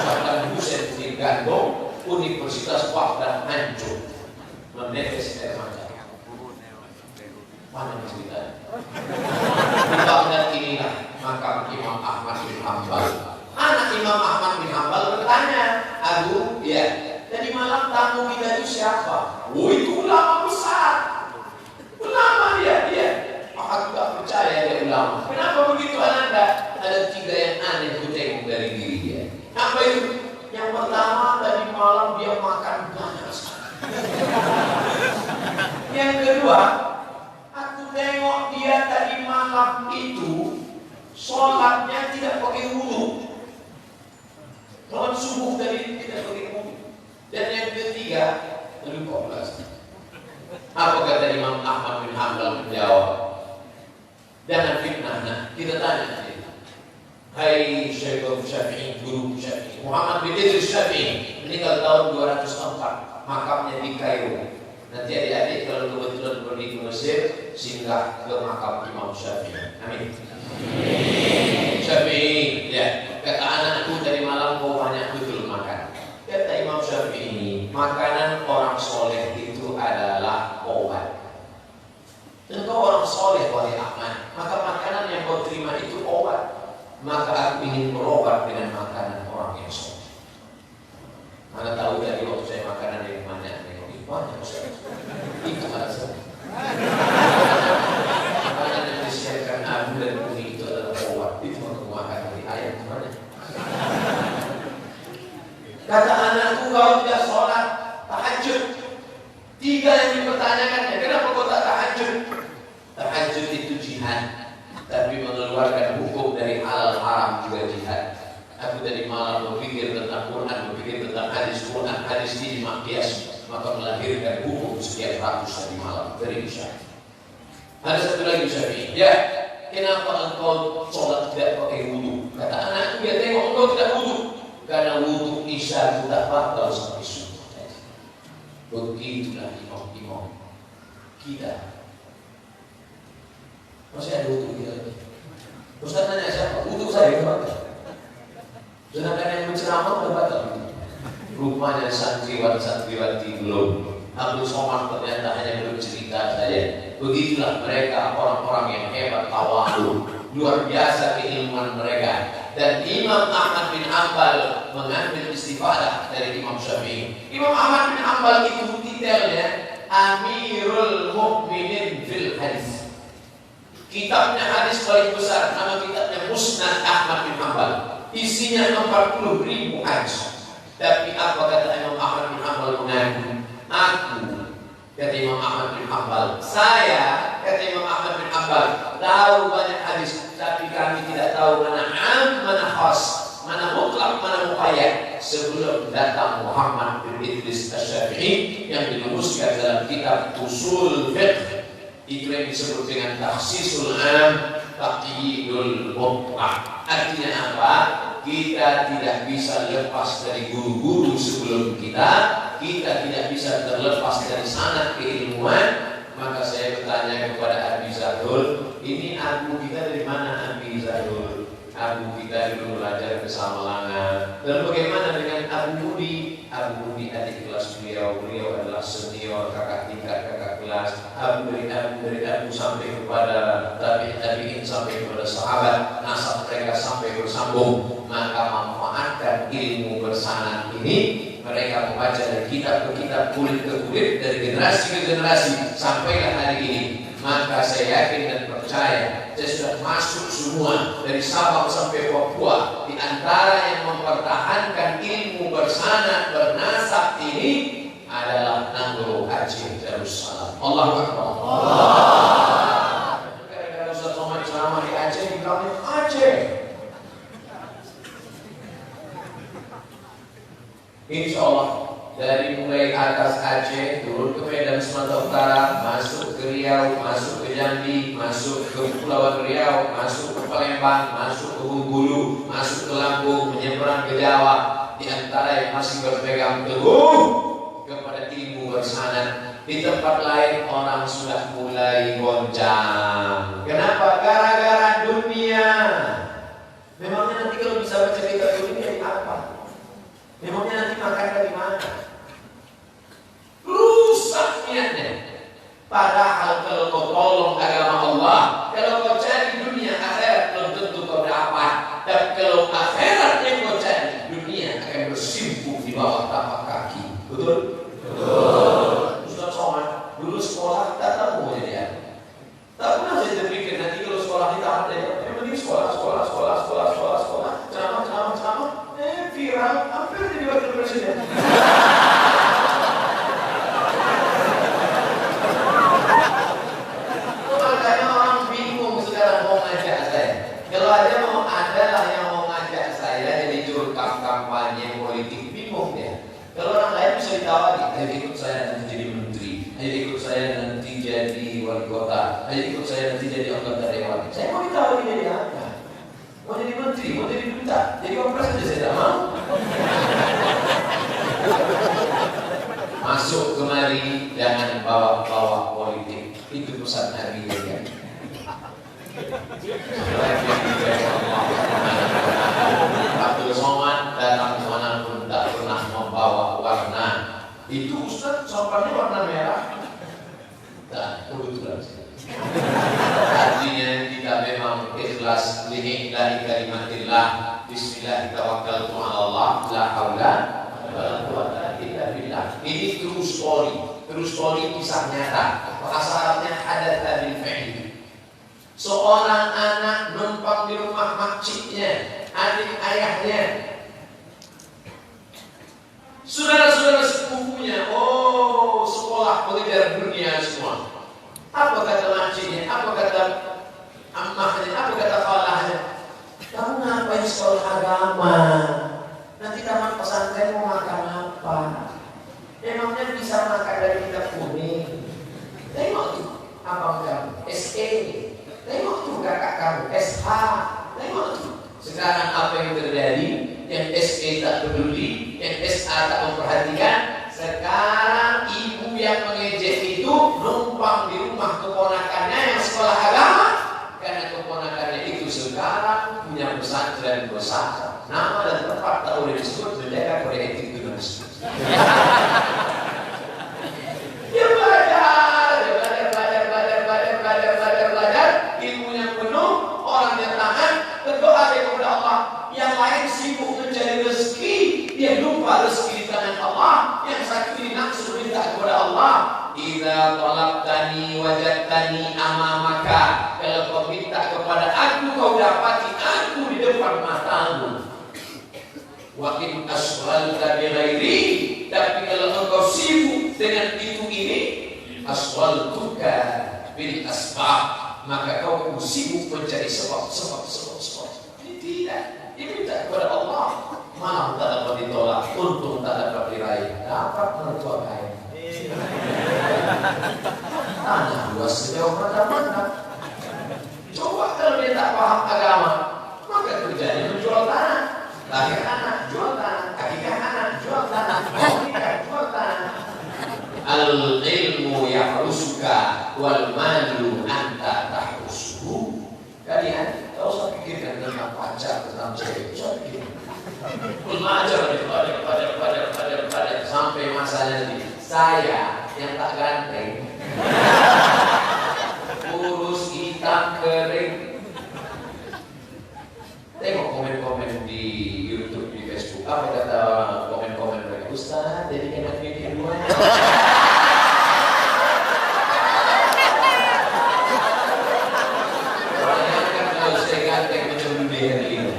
Saddam Hussein digandong, Universitas Baghdad hancur, menetes air mata. Mana ceritanya? Di Baghdad inilah makam Imam Ahmad bin Hanbal. Anak Imam Ahmad bin Hanbal bertanya, Abu, ya, tadi malam tamu kita itu siapa? Itu ulama besar. Ulama dia. Aku tak percaya dia ulama. Kenapa begitu Ananda? Ada 3 yang aneh kutengok dari diri dia. Apa itu? Yang pertama, tadi malam dia makan banyak sekali. Yang kedua, aku tengok dia tadi malam itu sholatnya tidak pakai wudu. Sholat subuh tadi tidak pakai wudu. lupa pula. Apa kata Imam Ahmad bin Hanbal menjawab? Jangan fitnah. Nah, kita tanya dia. Hai Syekh Syafi'i, guru Syafi'i, Muhammad bin Idris Syafi'i meninggal tahun 204, makamnya di Kairo. Nanti adik-adik kalau kebetulan pergi ke Mesir, singgah ke makam Imam Syafi'i. Amin. Syafi'i, ya, kata anakku dari malam kau banyak betul makan. Kata Imam Syafi'i, makanan orang soleh itu adalah obat. Dan kau orang soleh wahai Ahmad, maka makanan yang kau terima itu obat. Maka aku ingin berobat dengan makanan orang yang soleh. Mana tahu dari waktu saya makanan yang banyak Ustaz. Itu alasan. Makanan yang disiapkan Abu dan Umi itu adalah obat. Itu untuk makan dari ayam gimana? Kata anakku, kau tidak sholat tahajud. 3 yang dipertanyakannya, kenapa kau tak tahajud? Tahajud itu jihad. Tapi mengeluarkan hukum dari halal haram juga jihad. Aku tadi malam berpikir tentang Quran, berpikir tentang hadis Quran, hadis ini makias, maka melahirkan hukum sekian ratus tadi malam dari Isya. Ada satu lagi Syafi'i, ya, kenapa engkau sholat tidak pakai wudu? Kata anakku, ya tengok engkau tidak wudu, karena wudu Isya itu tak batal sampai subuh. Begitulah imam-imam kita. Masih ada wudu kita lagi. Ustaz tanya siapa? Wudu saya batal. Sedangkan yang menceramah sudah batal. Rupanya santriwan-santriwati belum. Abdul Somad ternyata hanya belum cerita saja. Begitulah mereka orang-orang yang hebat tawadhu, luar biasa keilmuan mereka. Dan Imam Ahmad bin Hanbal mengambil istifadah dari Imam Syafi'i. Imam Ahmad bin Hanbal itu detailnya Amirul Mukminin fil Hadis. Kitabnya hadis paling besar, nama kitabnya Musnad Ahmad bin Hanbal. Isinya 40.000 hadis. Tapi apa kata Imam Ahmad bin Hanbal mengaku? Aku, kata Imam Ahmad bin Hanbal, saya, kata Imam Ahmad bin Hanbal, tahu banyak hadis, tapi kami tidak tahu mana am, mana khas, mana mutlak, mana muqayyad. Sebelum datang Muhammad bin Idris Asy-Syafi'i yang dirumuskan dalam kitab Usul Fiqh, itu yang disebut dengan takhsisul am, taqyidul mutlaq. Artinya apa? Kita tidak bisa lepas dari guru-guru sebelum kita tidak bisa terlepas dari sanad keilmuan. Maka saya bertanya kepada Abi Zahul, ini abu kita dari mana Abi Zahul? Abu kita dulu belajar bersama Langan. Lalu bagaimana dengan Abu Budi? Abu Budi adik kelas beliau adalah senior, kakak tingkat, kakak kelas. Abu dari Abu sampai kepada tabi'in sampai kepada sahabat, nasab mereka sampai bersambung. Maka manfaatkan ilmu bersanad ini. Mereka membaca dari kitab ke kitab, kulit ke kulit, dari generasi ke generasi sampailah hari ini. Maka saya yakin dan percaya saya sudah masuk semua dari Sabang sampai Papua. Di antara yang mempertahankan ilmu bersanad bernasab ini adalah Nangro Aceh Darussalam. Allahu Akbar. Gara-gara Ustaz Somad ceramah di Aceh, dibilangnya Aceh. Insya Allah dari mulai atas Aceh turun ke Medan Sumatera Utara, masuk ke Riau, masuk ke Jambi, masuk ke Kepulauan Riau, masuk ke Palembang, masuk ke Bengkulu, masuk ke Lampung, menyeberang ke Jawa. Di antara yang masih berpegang teguh kepada ilmu bersanad, di tempat lain orang sudah mulai goncang. Kenapa? Gara-gara dunia. Memangnya nanti kalau bisa baca kitab dunia apa? Memangnya nanti makan dari mana? Rusak niatnya. Padahal kalau kau tolong agama Allah, kalau kau cari dunia akhirat belum tentu kau dapat. Dan kalau akhirat yang kau cari, dunia akan bersimpuh di bawah tapak kaki. Betul? Betul. Ustaz Somad dulu sekolah tak tahu jadi apa. Tak pernah saya terpikir nanti kalau sekolah kita ada yang penting sekolah. Ceramah. Viral, hampir jadi wakil presiden. Pak, ayo ikut saya nanti jadi anggota dewan. Saya mau ditawarin jadi apa? Mau jadi menteri, mau jadi duta, jadi wapres aja saya tidak mau. Masuk kemari, jangan bawa-bawa politik. Itu pesan Nabi ya. Abdul Somad datang ke mana pun tak pernah membawa warna. Itu Ustaz sampannya warna merah. Dan kebetulan artinya kita memang ikhlas lillahi kalimatillah. Bismillah tawakkaltu ala Allah, la haula wala quwwata illa billah. Ini true story kisah nyata. Syaratnya hadatsa bil fi'li. Seorang anak numpang di rumah makciknya, adik ayahnya, saudara-saudara sepupunya. Oh, sekolah pengejar dunia semua. Apa kata makciknya? Apa kata ammahnya? Apa kata khalahnya? Kamu ngapain sekolah agama? Nanti tamat pesantren mau makan apa? Emangnya bisa makan dari kitab kuning? Tengok tuh, apa kamu? SE. Tengok tuh kakak kamu, SH. Tengok tuh. Sekarang apa yang terjadi? Yang SE tak peduli, yang SH tak memperhatikan. Sekarang ibu yang mengejek itu numpang di rumah keponakannya yang sekolah agama. Karena keponakannya itu sekarang punya pesantren besar. Nama dan tempat tak boleh disebut, menjaga kode etik jurnalistik. Dia belajar, ilmunya penuh, orangnya tahan, berdoa kepada Allah. Yang lain sibuk mencari rezeki, dia lupa rezeki di tangan Allah. Yang satu ini langsung minta kepada Allah. Idza talabtani wajadtani amamaka. Kalau kau minta kepada aku, kau dapati aku di depan matamu. Wa in aswalta bi ghairi. Tapi kalau engkau sibuk dengan itu ini, aswaltuka bil asbab. Maka kau sibuk mencari sebab. Ini tidak. Ini minta kepada Allah. Malah tak dapat ditolak, untung tak dapat diraih. Dapat mertua kaya. Tanya luas sejauh mana. Coba kalau dia tak paham agama, maka kerjanya menjual tanah. Lahir anak, jual tanah. Akikah anak, jual tanah. Nikah, jual tanah. Al-ilmu yahrusuka wal malu anta tahrusuhu. Kalian tak usah pikirkan tentang pacar, tentang cewek. Usah pikirkan. Belajar sampai masanya nanti saya yang tak ganteng kurus hitam kering. Tengok komen-komen di YouTube, di Facebook. Apa kata komen-komen mereka? Ustaz, jadi enak bikin rumah. Bayangkan kalau saya ganteng macam Dude Herlino.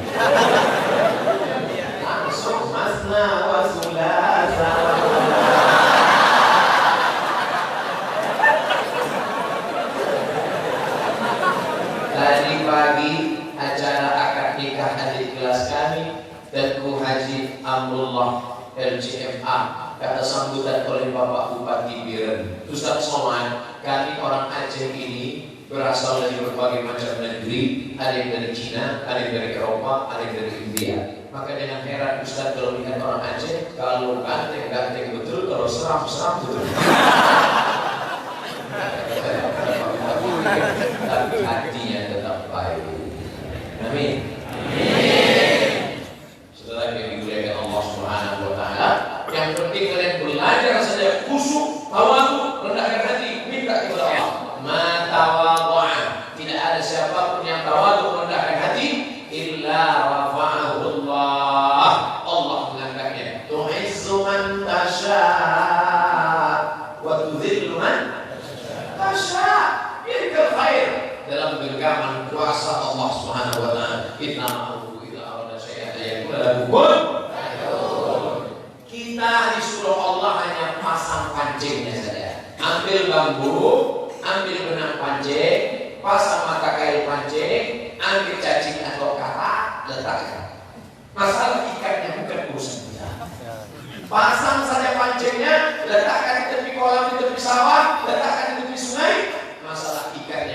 Tadi pagi acara akad nikah adik kelas kami, Tengku Haji Amrullah LCMA, kata sambutan oleh Bapak Bupati Biren. Ustaz Somad, kami orang Aceh ini berasal dari berbagai macam negeri, ada yang dari Cina, ada yang dari Eropa, ada yang dari India. Maka dengan heran Ustaz kalau lihat orang Aceh, kalau ganteng betul, kalau seram betul. Tapi hatinya tetap baik. Amin. Saudara yang dimuliakan Allah Subhanahu wa taala, yang penting kalian belajar saja khusyuk, tawadhu, rendahkan hati, minta kepada Allah. Ma tawadhu'a, tidak ada siapapun yang tawadhu rendahkan hati illa rafa'ahu Allah. Allah mengangkatnya. Tu'izzu man tasha wa tudhillu man tasha. Biarkan khair dalam genggaman kuasa Allah Subhanahu wa taala. Inna ma'ahu ila arada syai'an ayakun lahu. Kita disuruh Allah hanya pasang pancingnya saja. Ambil bambu, ambil benang pancing, pasang mata kail pancing, ambil cacing atau katak, letakkan. Masalah ikatnya bukan urusan kita. Pasang saja pancingnya, letakkan di tepi kolam, di tepi sawah, letakkan di tepi sungai. Masalah ikatnya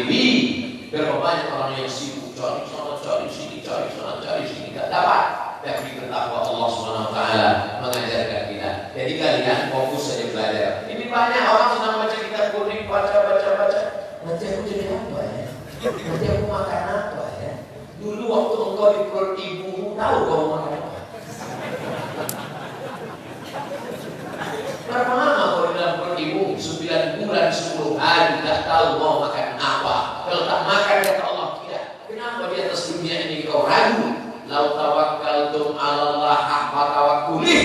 akhiri. Berapa banyak orang yang sibuk cari sana, cari sini, cari sana, cari sini, tidak dapat. Tapi bertakwa Allah Subhanahu Wa Taala mengajarkan kita. Jadi kalian fokus saja belajar. Ini banyak orang senang baca kitab kuning, baca. Nanti aku jadi apa ya? Nanti aku makan apa ya? Dulu waktu engkau di perut ibumu, tahu kau makan apa? Berapa lama kau di dalam perut ibu? 9 bulan 10 hari tidak tahu mau makan apa. Kalau tak makan kata Allah tidak. Kenapa di atas dunia ini kau ragu? Lau tawakkaltum 'ala Allah haqqa tawakkuli.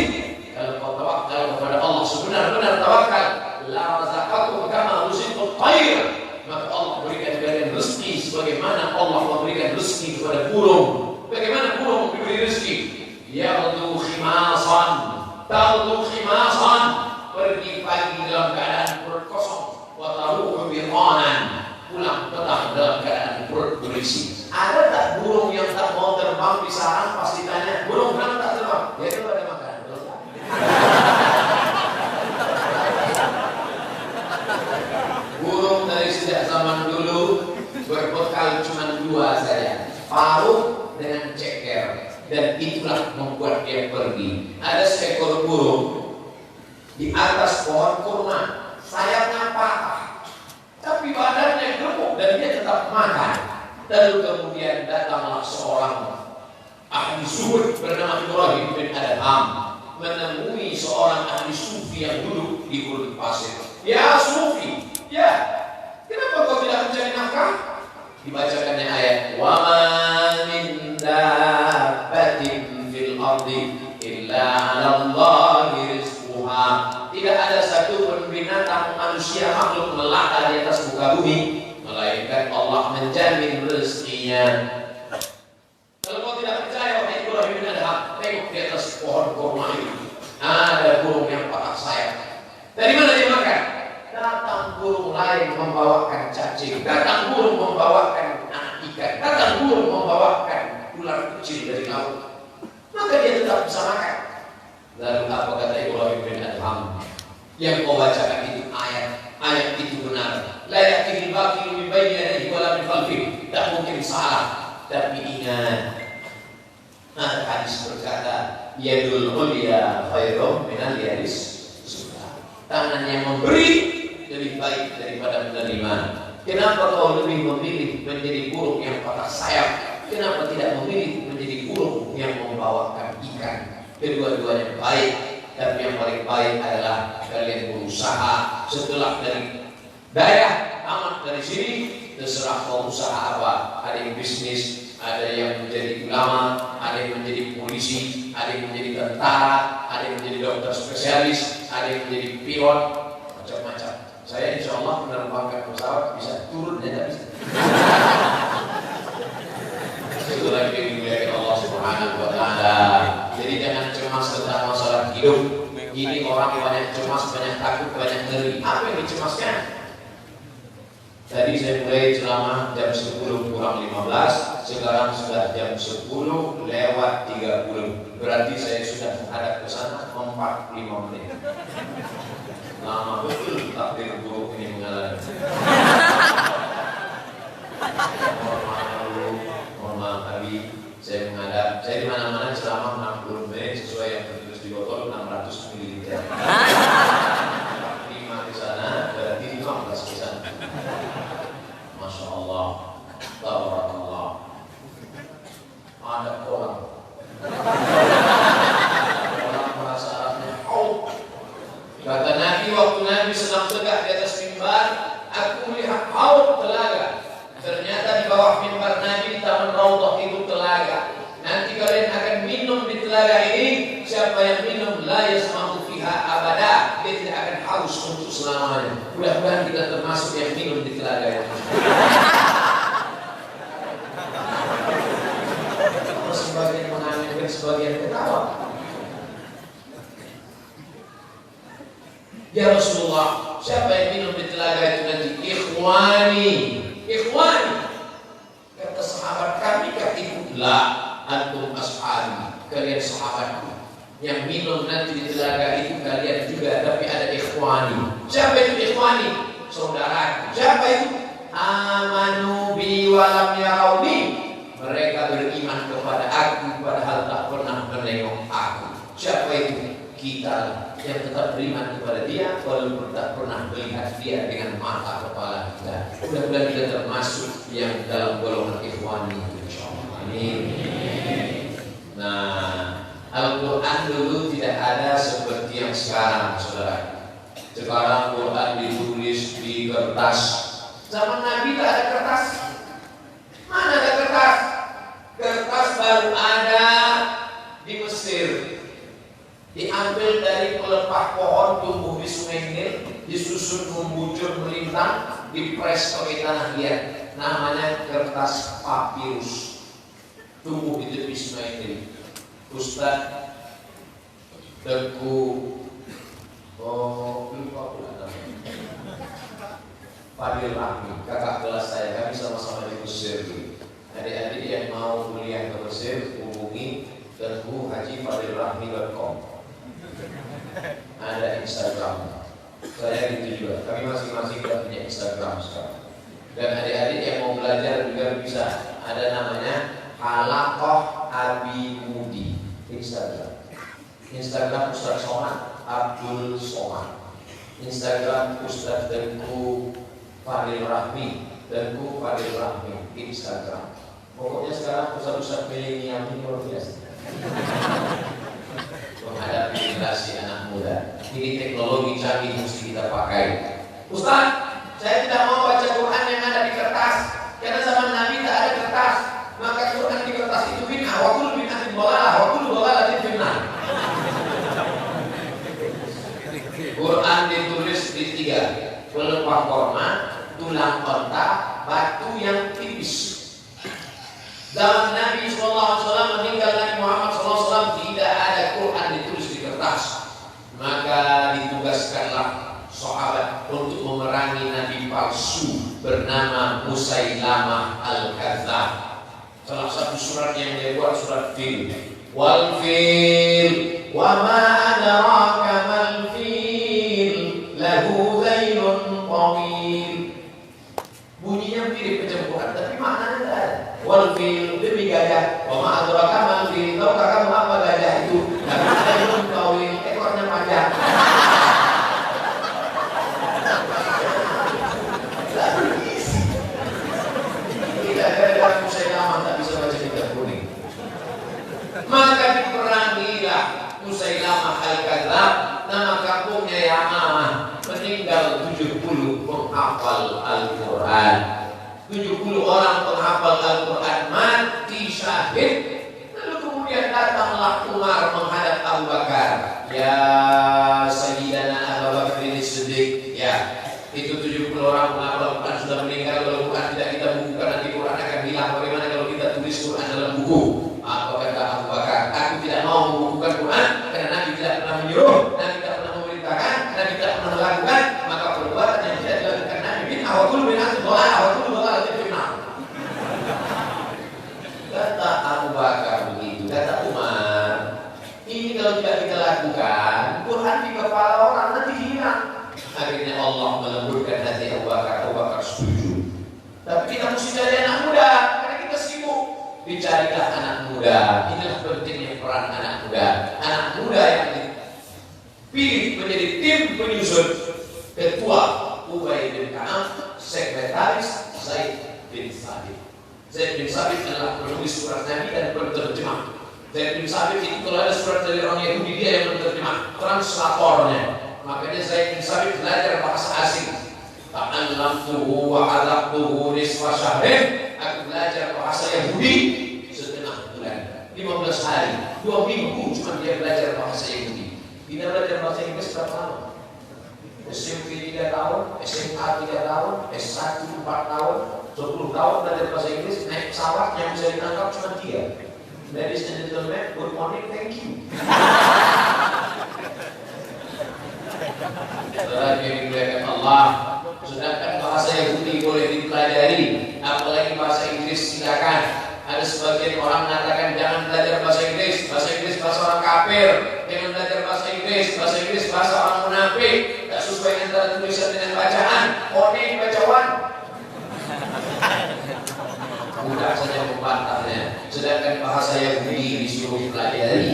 Kalau kau tawakal kepada Allah sebenar-benar tawakal, la razaqakum kama ruziqut tayr. Maka Allah berikan kalian rezeki sebagaimana Allah memberikan rezeki kepada burung. Bagaimana burung diberi rezeki? Ya'udhu khimasan, ta'udhu khimasan, pergi pagi dalam keadaan perut kosong, wa taruhu bitanan, pulang petang dalam keadaan perut berisi. Ada tak burung yang tak mau terbang di sarang? Pasti tanya, burung kenapa tak terbang? Ya itu ada makan. Burung dari sejak zaman dulu berbekal cuma 2 saja, paruh dengan ceker, dan itulah membuat dia pergi. Ada seekor burung di atas pohon kurma, sayapnya patah, tapi badannya gemuk dan dia tetap makan. Lalu kemudian datanglah seorang ahli zuhud bernama Ibrahim bin Adham menemui seorang ahli sufi yang duduk di gurun pasir. Ya sufi, ya, kenapa kau tidak mencari nafkah? Dibacakannya ayat wa ma min dabbatin fil ardi illa 'ala Allahi rizquha. Tidak ada satu pun binatang manusia makhluk melata di atas muka bumi melainkan Allah menjamin rezekinya. Kalau kau tidak percaya wahai Ibrahim bin Adham, tengok di atas pohon kurma itu ada burung yang patah sayap. Dari mana dia makan? Datang burung lain membawakan cacing, datang burung membawakan anak ikan, datang burung membawakan ular kecil dari laut. Maka dia tetap bisa makan. Lalu apa kata Ibrahim bin Adham? Yang kau bacakan itu ayat itu benar. La ya'til batil min bayni yadayhi wa la min khalfihi. Tak mungkin salah. Tapi ingat, ada hadis berkata, yadul ulya khairum minal yadis sufla. Tangan yang memberi lebih baik daripada menerima. Kenapa kau lebih memilih menjadi burung yang patah sayap? Kenapa tidak memilih menjadi burung yang membawakan ikan? Kedua-duanya baik, tapi yang paling baik adalah kalian berusaha. Setelah dari daerah tamat dari sini, terserah mau usaha apa. Ada yang bisnis, ada yang menjadi ulama, ada yang menjadi polisi, ada yang menjadi tentara, ada yang menjadi dokter spesialis, ada yang menjadi pilot, macam-macam. Saya insya Allah menerbangkan pesawat bisa turun dan tidak bisa. Itu lagi dimuliakan Allah Subhanahu Wa Taala. Jadi jangan cemas tentang masalah hidup. Ini orang banyak cemas, banyak takut, banyak ngeri. Apa yang dicemaskan? Tadi saya mulai ceramah jam 10 kurang 15. Sekarang sudah jam 10 lewat 30. Berarti saya sudah menghadap ke sana 45 menit. Lama betul takdir buruk ini mengalami. Mohon maaf Abi, saya menghadap. Saya di mana-mana ceramah 60 menit sesuai yang tertulis di botol 600 ml. 5 di sana berarti 15 di sana. Masya Allah, tabarakallah. Ada orang merasa arahnya kata Nabi waktu Nabi sedang tegak di atas mimbar, aku melihat haud telaga. Ternyata di bawah mimbar Nabi di Taman Raudhah itu telaga. Nanti kalian akan minum di telaga ini. Siapa yang minum la yasma'u fiha abada, dia tidak akan haus untuk selamanya. Mudah-mudahan kita termasuk yang minum di telaga ini. Sebagian mengaminkan, sebagian ketawa. Ya Rasulullah, siapa yang minum di telaga itu nanti? Ikhwani, ikhwani. Kata sahabat kami, ikutlah antum ashabi, kalian sahabatku. Yang minum nanti di telaga itu kalian juga, tapi ada ikhwani. Siapa itu ikhwani? Saudara. Siapa itu? amanu bi walam yarawni, mereka beriman kepada aku padahal tak pernah menengok aku. Siapa itu? Kita yang tetap beriman kepada dia walaupun tak pernah melihat dia dengan mata kepala kita. Mudah-mudahan kita termasuk yang dalam golongan ikhwani, insyaallah. Amin. Nah, Al-Quran dulu tidak ada seperti yang sekarang, saudara. Sekarang Quran ditulis di kertas. Zaman Nabi tak ada kertas. Mana ada kertas? Kertas baru ada di Mesir. Diambil dari pelepah pohon tumbuh di Sungai Nil, disusun membujur melintang, dipres pakai tanah liat. Namanya kertas papirus. Tumbuh di tepi Sungai Nil. Ustaz Teku lupa pula namanya, Fadil Rahmi, kakak kelas saya. Kami sama-sama di Mesir. Adik-adik yang mau kuliah ke Mesir hubungi teguhhajifadilrahmi.com. Ada Instagram. Saya gitu juga. Kami masing-masing punya Instagram sekarang. Dan adik-adik yang mau belajar juga bisa. Ada namanya Halaqah Abi Mudi. Instagram Ustaz Somad Abdul Somad. Instagram Ustaz Teguh Fadil Rahmi. Teguh Fadil Rahmi Instagram. Pokoknya sekarang Ustaz-Ustaz milenial ini luar biasa menghadapi generasi anak muda. Ini teknologi canggih mesti kita pakai. Ustaz, saya tidak mau baca Quran yang ada di kertas, karena zaman Nabi tak ada kertas. Maka Quran di kertas itu bid'ah. Wa kullu bid'atin dhalalah wa kullu dhalalatin finnar. Quran ditulis di 3: pelepah korma, tulang onta, batu yang tipis. Zaman Nabi SAW meninggal, Nabi Muhammad SAW tidak ada Quran ditulis di kertas. Maka ditugaskanlah sahabat untuk memerangi Nabi palsu bernama Musailamah Al-Kadzdzab. Salah satu surat yang dia buat surat Fil. Wal Fil, wa ma adraka mal fil, lahu zailun tawil. Bunyinya mirip macam Quran, tapi maknanya tidak ada. Wal Fil, demi gajah. Wa ma adraka mal fil, tahukah kamu apa gajah itu? Lahu zailun tawil, ekornya panjang. Maka diperangilah Musailamah Al-Kadzdzab, nama kampungnya Yamamah. Meninggal 70 penghafal Al-Quran. 70 orang penghafal Al-Quran mati syahid. Lalu kemudian datanglah Umar menghadap Abu Bakar. Ya Sayyidana Abu Bakar As-Siddiq. Ya, itu 70 orang penghafal Al-Quran sudah meninggal. Kalau Quran tidak kita bukukan, nanti Quran akan hilang. Bagaimana kalau kita tulis Quran dalam buku? Apa kata Abu Bakar? Aku tidak mau membukukan Quran karena Nabi tidak pernah menyuruh, Nabi tidak pernah memerintahkan, Nabi tidak pernah melakukan. Maka perbuatan yang tidak dilakukan Nabi bid'ah wa kullu bid'atin dhalalah wa kullu dhalalatin finnar. Kata Abu Bakar begitu. Kata Umar, ini kalau tidak kita lakukan, Quran di kepala orang nanti hilang. Akhirnya Allah melembutkan hati Abu Bakar. Abu Bakar setuju. Tapi kita mesti cari anak muda karena kita sibuk. Dicarilah anak muda. Inilah pentingnya peran anak muda. Anak muda yang dipilih menjadi tim penyusun. Ketua Ubay bin Ka'ab, sekretaris Zaid bin Sabit. Zaid bin Sabit adalah penulis surat Nabi dan penerjemah. Zaid bin Sabit itu kalau ada surat dari orang Yahudi, dia yang menerjemah, translatornya. Makanya Zaid bin Sabit belajar bahasa asing. Ta'allamtuhu wa 'alaqtuhu nisfa syahrin. Aku belajar bahasa Yahudi setengah bulan, 15 hari, 2 minggu cuma dia belajar bahasa Yahudi. Dia belajar bahasa Inggris berapa lama? SMP 3 tahun, SMA 3 tahun, S1 4 tahun, 10 tahun belajar bahasa Inggris. Naik pesawat yang bisa ditangkap cuma 3. Ladies and gentlemen, good morning, thank you. Saudara yang dimuliakan Allah, sedangkan bahasa Yahudi boleh dipelajari, apalagi bahasa Inggris silakan. Ada sebagian orang mengatakan jangan belajar bahasa Inggris. Bahasa Inggris bahasa orang kafir. Jangan belajar bahasa Inggris. Bahasa Inggris bahasa orang munafik. Tak sesuai antara tulisan dengan bacaan. One bacaan. Mudah saja membantahnya. Sedangkan bahasa Yahudi disuruh pelajari.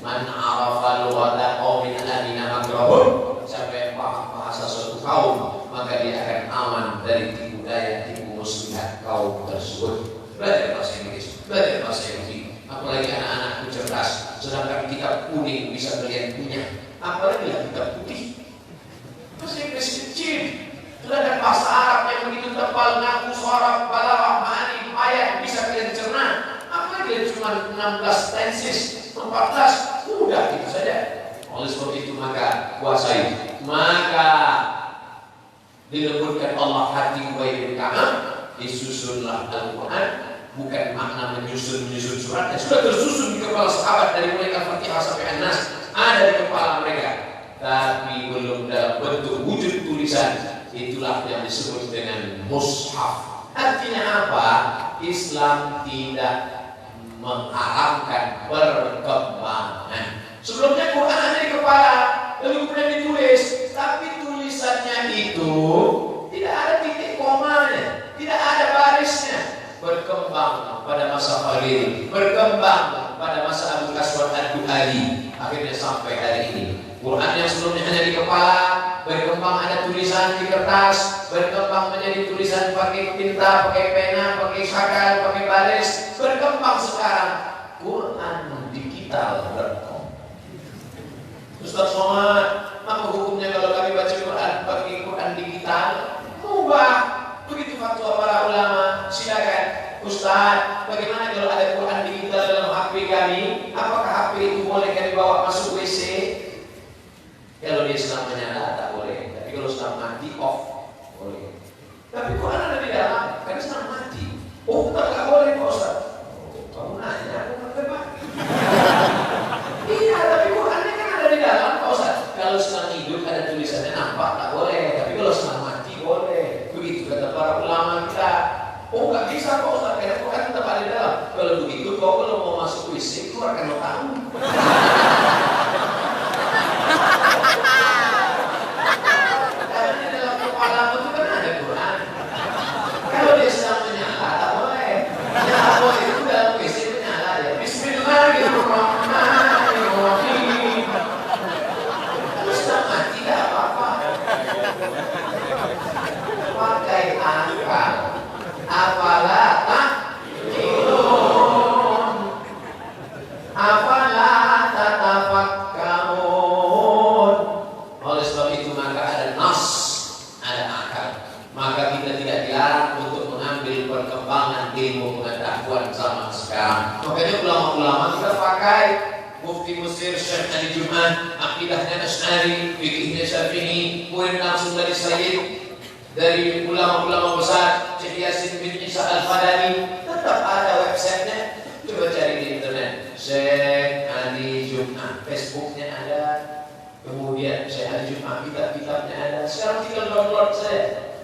Man arafa lughata qaumin amina makrahum. Siapa yang paham bahasa suatu kaum, maka dia akan aman dari tipu daya, tipu muslihat kaum tersebut. Belajar bahasa Inggris, belajar bahasa Yahudi. Apalagi anak-anakku cerdas. Sedangkan kitab kuning bisa kalian punya. Apalagi kitab putih. Bahasa Inggris kecil. Sedangkan bahasa Arab yang begitu tebal, ngaku suara, balaghah, ma'ani, ayat bisa kalian cerna. Apalagi cuma 16 tenses, 14, mudah gitu saja. Oleh sebab itu maka kuasai. Maka dilembutkan Allah hati Ubay bin Ka'ab, disusunlah Al-Quran. Bukan makna menyusun suratnya, sudah tersusun di kepala sahabat dari mulai Al-Fatihah sampai An-Nas, ada di kepala mereka, tapi belum dalam bentuk wujud tulisan. Itulah yang disebut dengan mushaf. Artinya apa? Islam tidak mengharamkan perkembangan. Sebelumnya Quran ada di kepala, lalu kemudian ditulis, tapi tulisannya itu tidak ada titik komanya, tidak ada barisnya. Berkembang pada masa Khalil, berkembang pada masa Abu Aswad Ad-Du'ali, akhirnya sampai hari ini. Quran yang sebelumnya hanya di kepala, berkembang ada tulisan di kertas, berkembang menjadi tulisan pakai tinta, pakai pena, pakai sakal, pakai baris, berkembang sekarang Quran digital.com. Ustaz Somad, apa hukumnya kalau kami baca Quran pakai Quran digital? Mubah. Begitu fatwa para ulama. Silakan Ustaz, bagaimana kalau ada Quran digital dalam HP kami? Apakah HP itu boleh kami bawa masuk WC? Kalau dia sedang menyala tak boleh, tapi kalau sedang mati off boleh. Tapi Quran ada di dalam, kan sedang mati. Oh, tak boleh Pak Ustaz. Kamu nanya, aku ngerti. Iya, tapi Qurannya kan ada di dalam Pak Ustaz. Kalau sedang hidup ada tulisannya nampak tak boleh, tapi kalau sedang mati boleh. Begitu kata para ulama kita. Oh, nggak bisa Pak Ustaz, karena Quran tetap ada di dalam. Kalau begitu, kau kalau mau masuk WC keluarkan otakmu. Kalau dia sedang menyala, tak boleh. Ya boleh itu dalam WC menyala ya. Bismillahirrahmanirrahim. Kalau sedang mati tak apa-apa. Pakai akal. Apalah ta'qilun. Apalah tatafakkarun. Oleh sebab itu maka ada nas, ada akal. Maka kita tidak dilarang untuk mengambil perkembangan ilmu pengetahuan zaman sekarang. Makanya ulama-ulama kita pakai Mufti Mesir Syekh Ali Jum'ah, akidahnya Asy'ari, fikihnya Syafi'i, kemudian langsung dari Sayyid, dari ulama-ulama besar Syekh Yasin bin Isa Al-Fadani, tetap ada websitenya. Coba cari di internet Syekh Ali Jum'ah, Facebooknya ada, kemudian Syekh Ali Jum'ah, kitab-kitabnya ada. Sekarang tinggal download saja.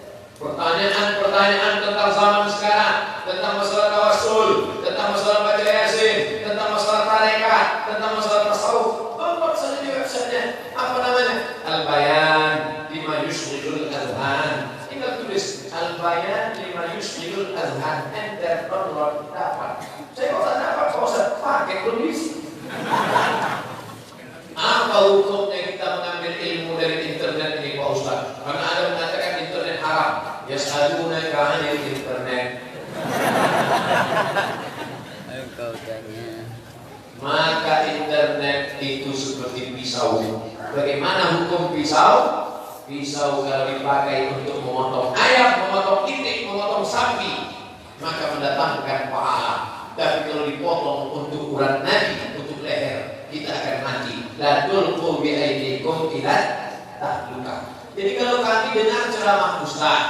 Pertanyaan-pertanyaan tentang zaman sekarang, tentang masalah tawassul, tentang masalah baca Yasin, tentang masalah tarekat, tentang masalah tasawuf, download saja di websitenya. Apa namanya? Al-Bayan lima yushghilul adhan. Tinggal tulis Al-Bayan lima yushghilul adhan, enter, download, dapat. Saya kok tak dapat, kok usah pakai tulis. Apa hukumnya kita mengambil ilmu dari internet ini Pak Ustaz? Karena ada mengatakan internet haram. Yas'alunaka 'anil internet. Engkau tanya. Maka internet itu seperti pisau. Bagaimana hukum pisau? Pisau kalau dipakai untuk memotong ayam, memotong itik, memotong sapi, maka mendatangkan pahala. Tapi kalau dipotong untuk ukuran Nabi, untuk leher, kita akan mati. La tulqu bi aydikum ila tahlukah. Jadi kalau kami dengar ceramah Ustaz,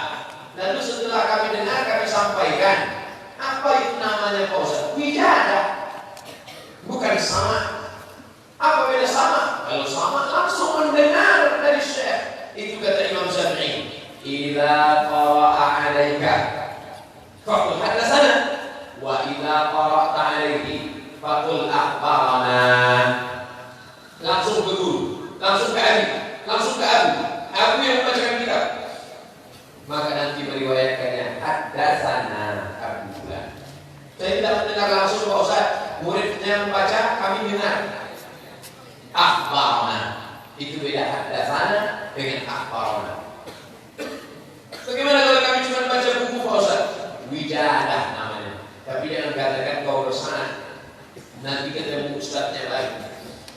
lalu setelah kami dengar kami sampaikan, apa itu namanya Pak Ustaz? Wijadah. Bukan sama. Apa beda sama? Kalau sama langsung mendengar dari Syekh. Itu kata Imam Syafi'i. Idza qara'a 'alaika faqul hadatsana wa idza qara'ta 'alaihi faqul akhbarana. Langsung ke guru, langsung ke Ali, langsung ke Abu yang membacakan kitab. Maka nanti meriwayatkannya hadatsana. Ustaznya membaca, kami dengar. Akhbarna. Itu beda haddatsana dengan akhbarna. Bagaimana kalau kami cuma baca buku Pak Ustaz? Wijadah namanya. Tapi jangan katakan kau bersana. Nanti ketemu ustaznya lagi.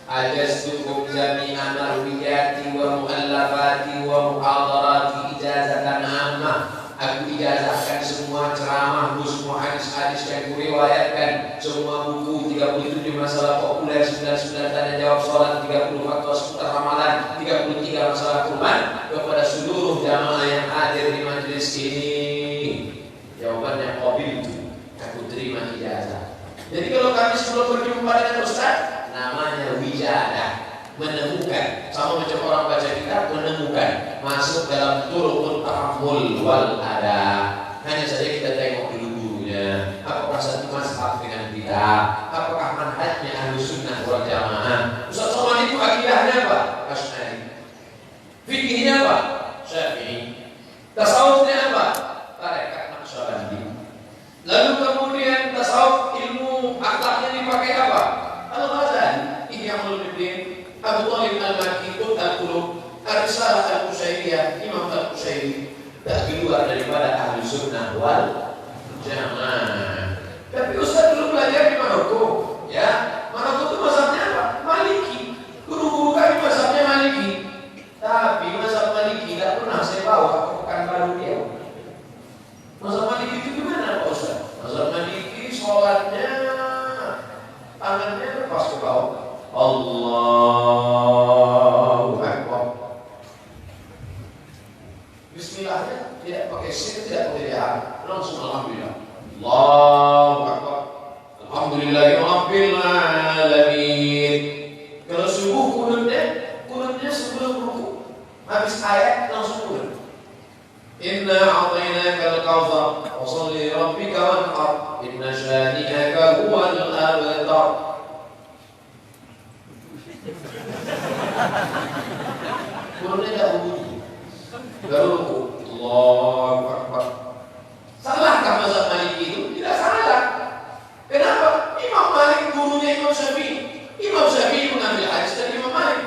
Ajastukum jami'an marwiyati wa mu'allafati wa muhadarati ijazatan ammah. Aku ijazahkan semua ceramahmu, semua hadis-hadis yang kuriwayatkan, semua buku 37 masalah populer, 99 tanya jawab sholat, 30 fatwa seputar ramalan, 33 masalah kurban kepada seluruh jamaah yang hadir di majelis ini. Jawabannya qabil itu, aku terima ijazah. Jadi kalau kami sebelum berjumpa dengan Ustaz, namanya wijadah, menemukan, sama macam orang baca kitab, menemukan, masuk dalam turukul ta'ammul wal ada. Hanya saja kita tengok dulu gurunya, apakah satu mazhab dengan kita, apakah manhajnya Ahlus Sunnah wal Jamaah. Ustaz Somad itu akidahnya apa? Asy'ari. Fikihnya apa? Syafi'i. Tasawufnya apa? Tarekat Naqsyabandi. Lalu kemudian tasawuf ilmu akhlaknya dipakai apa? Al-Ghazali, Ihya Ulumuddin, Abu Thalib Al-Makki, Al-Qulub, Ar-Risalah Al-Qushairiyah, Imam Al-Qushairi. Tak keluar daripada Ahli Sunnah wal Jamaah. Tapi Ustaz dulu belajar di Maroko, ya. Maroko itu mazhabnya apa? Maliki. Guru-guru kami mazhabnya Maliki. Tapi mazhab Maliki tidak pernah saya bawa ke Pekanbaru dia. Mazhab Maliki itu gimana Pak Ustaz? Mazhab Maliki sholatnya tangannya lepas ke bawah. Allahu Akbar. Bismillahnya tidak pakai sin, tidak pakai ya, langsung alhamdulillah. Allahu Akbar. Alhamdulillahirabbil alamin. Kalau subuh kunutnya sebelum ruku. Habis ayat langsung kunut. Inna a'tainakal kautsar wa shalli li rabbika wanhar inna shani'aka huwal abtar. Kunutnya tak bunyi. Baru ruku. Allahu Akbar. Salahkah mazhab Maliki itu? Tidak salah. Kenapa? Imam Malik gurunya Imam Syafi'i. Imam Syafi'i mengambil hadis dari Imam Malik.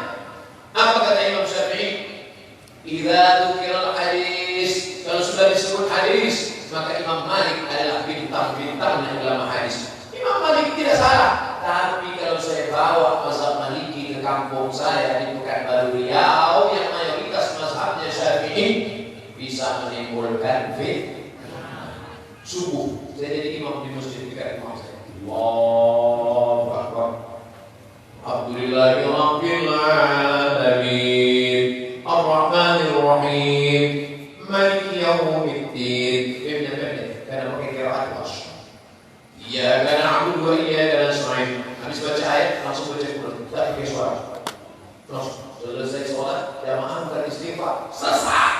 Apa kata Imam Syafi'i? Idza dzukira hadis, kalau sudah disebut hadis, maka Imam Malik adalah bintang-bintang yang dalam hadis. Imam Malik tidak salah. Tapi kalau saya bawa mazhab Maliki ke kampung saya di Pekanbaru Riau yang mayoritas mazhabnya Syafi'i, bisa menimbulkan fitnah. Subuh saya jadi imam di masjid dekat rumah saya. Allahu Akbar. Alhamdulillahirabbil alamin. Ar-Rahmanir Rahim. Maliki yaumiddin. Pendek karena pakai qiraat wash. Iyyaka na'budu wa iyyaka nasta'in. Habis baca ayat langsung baca Quran. Tak pakai suara. Langsung selesai sholat jamaah bukan istighfar. Sesat.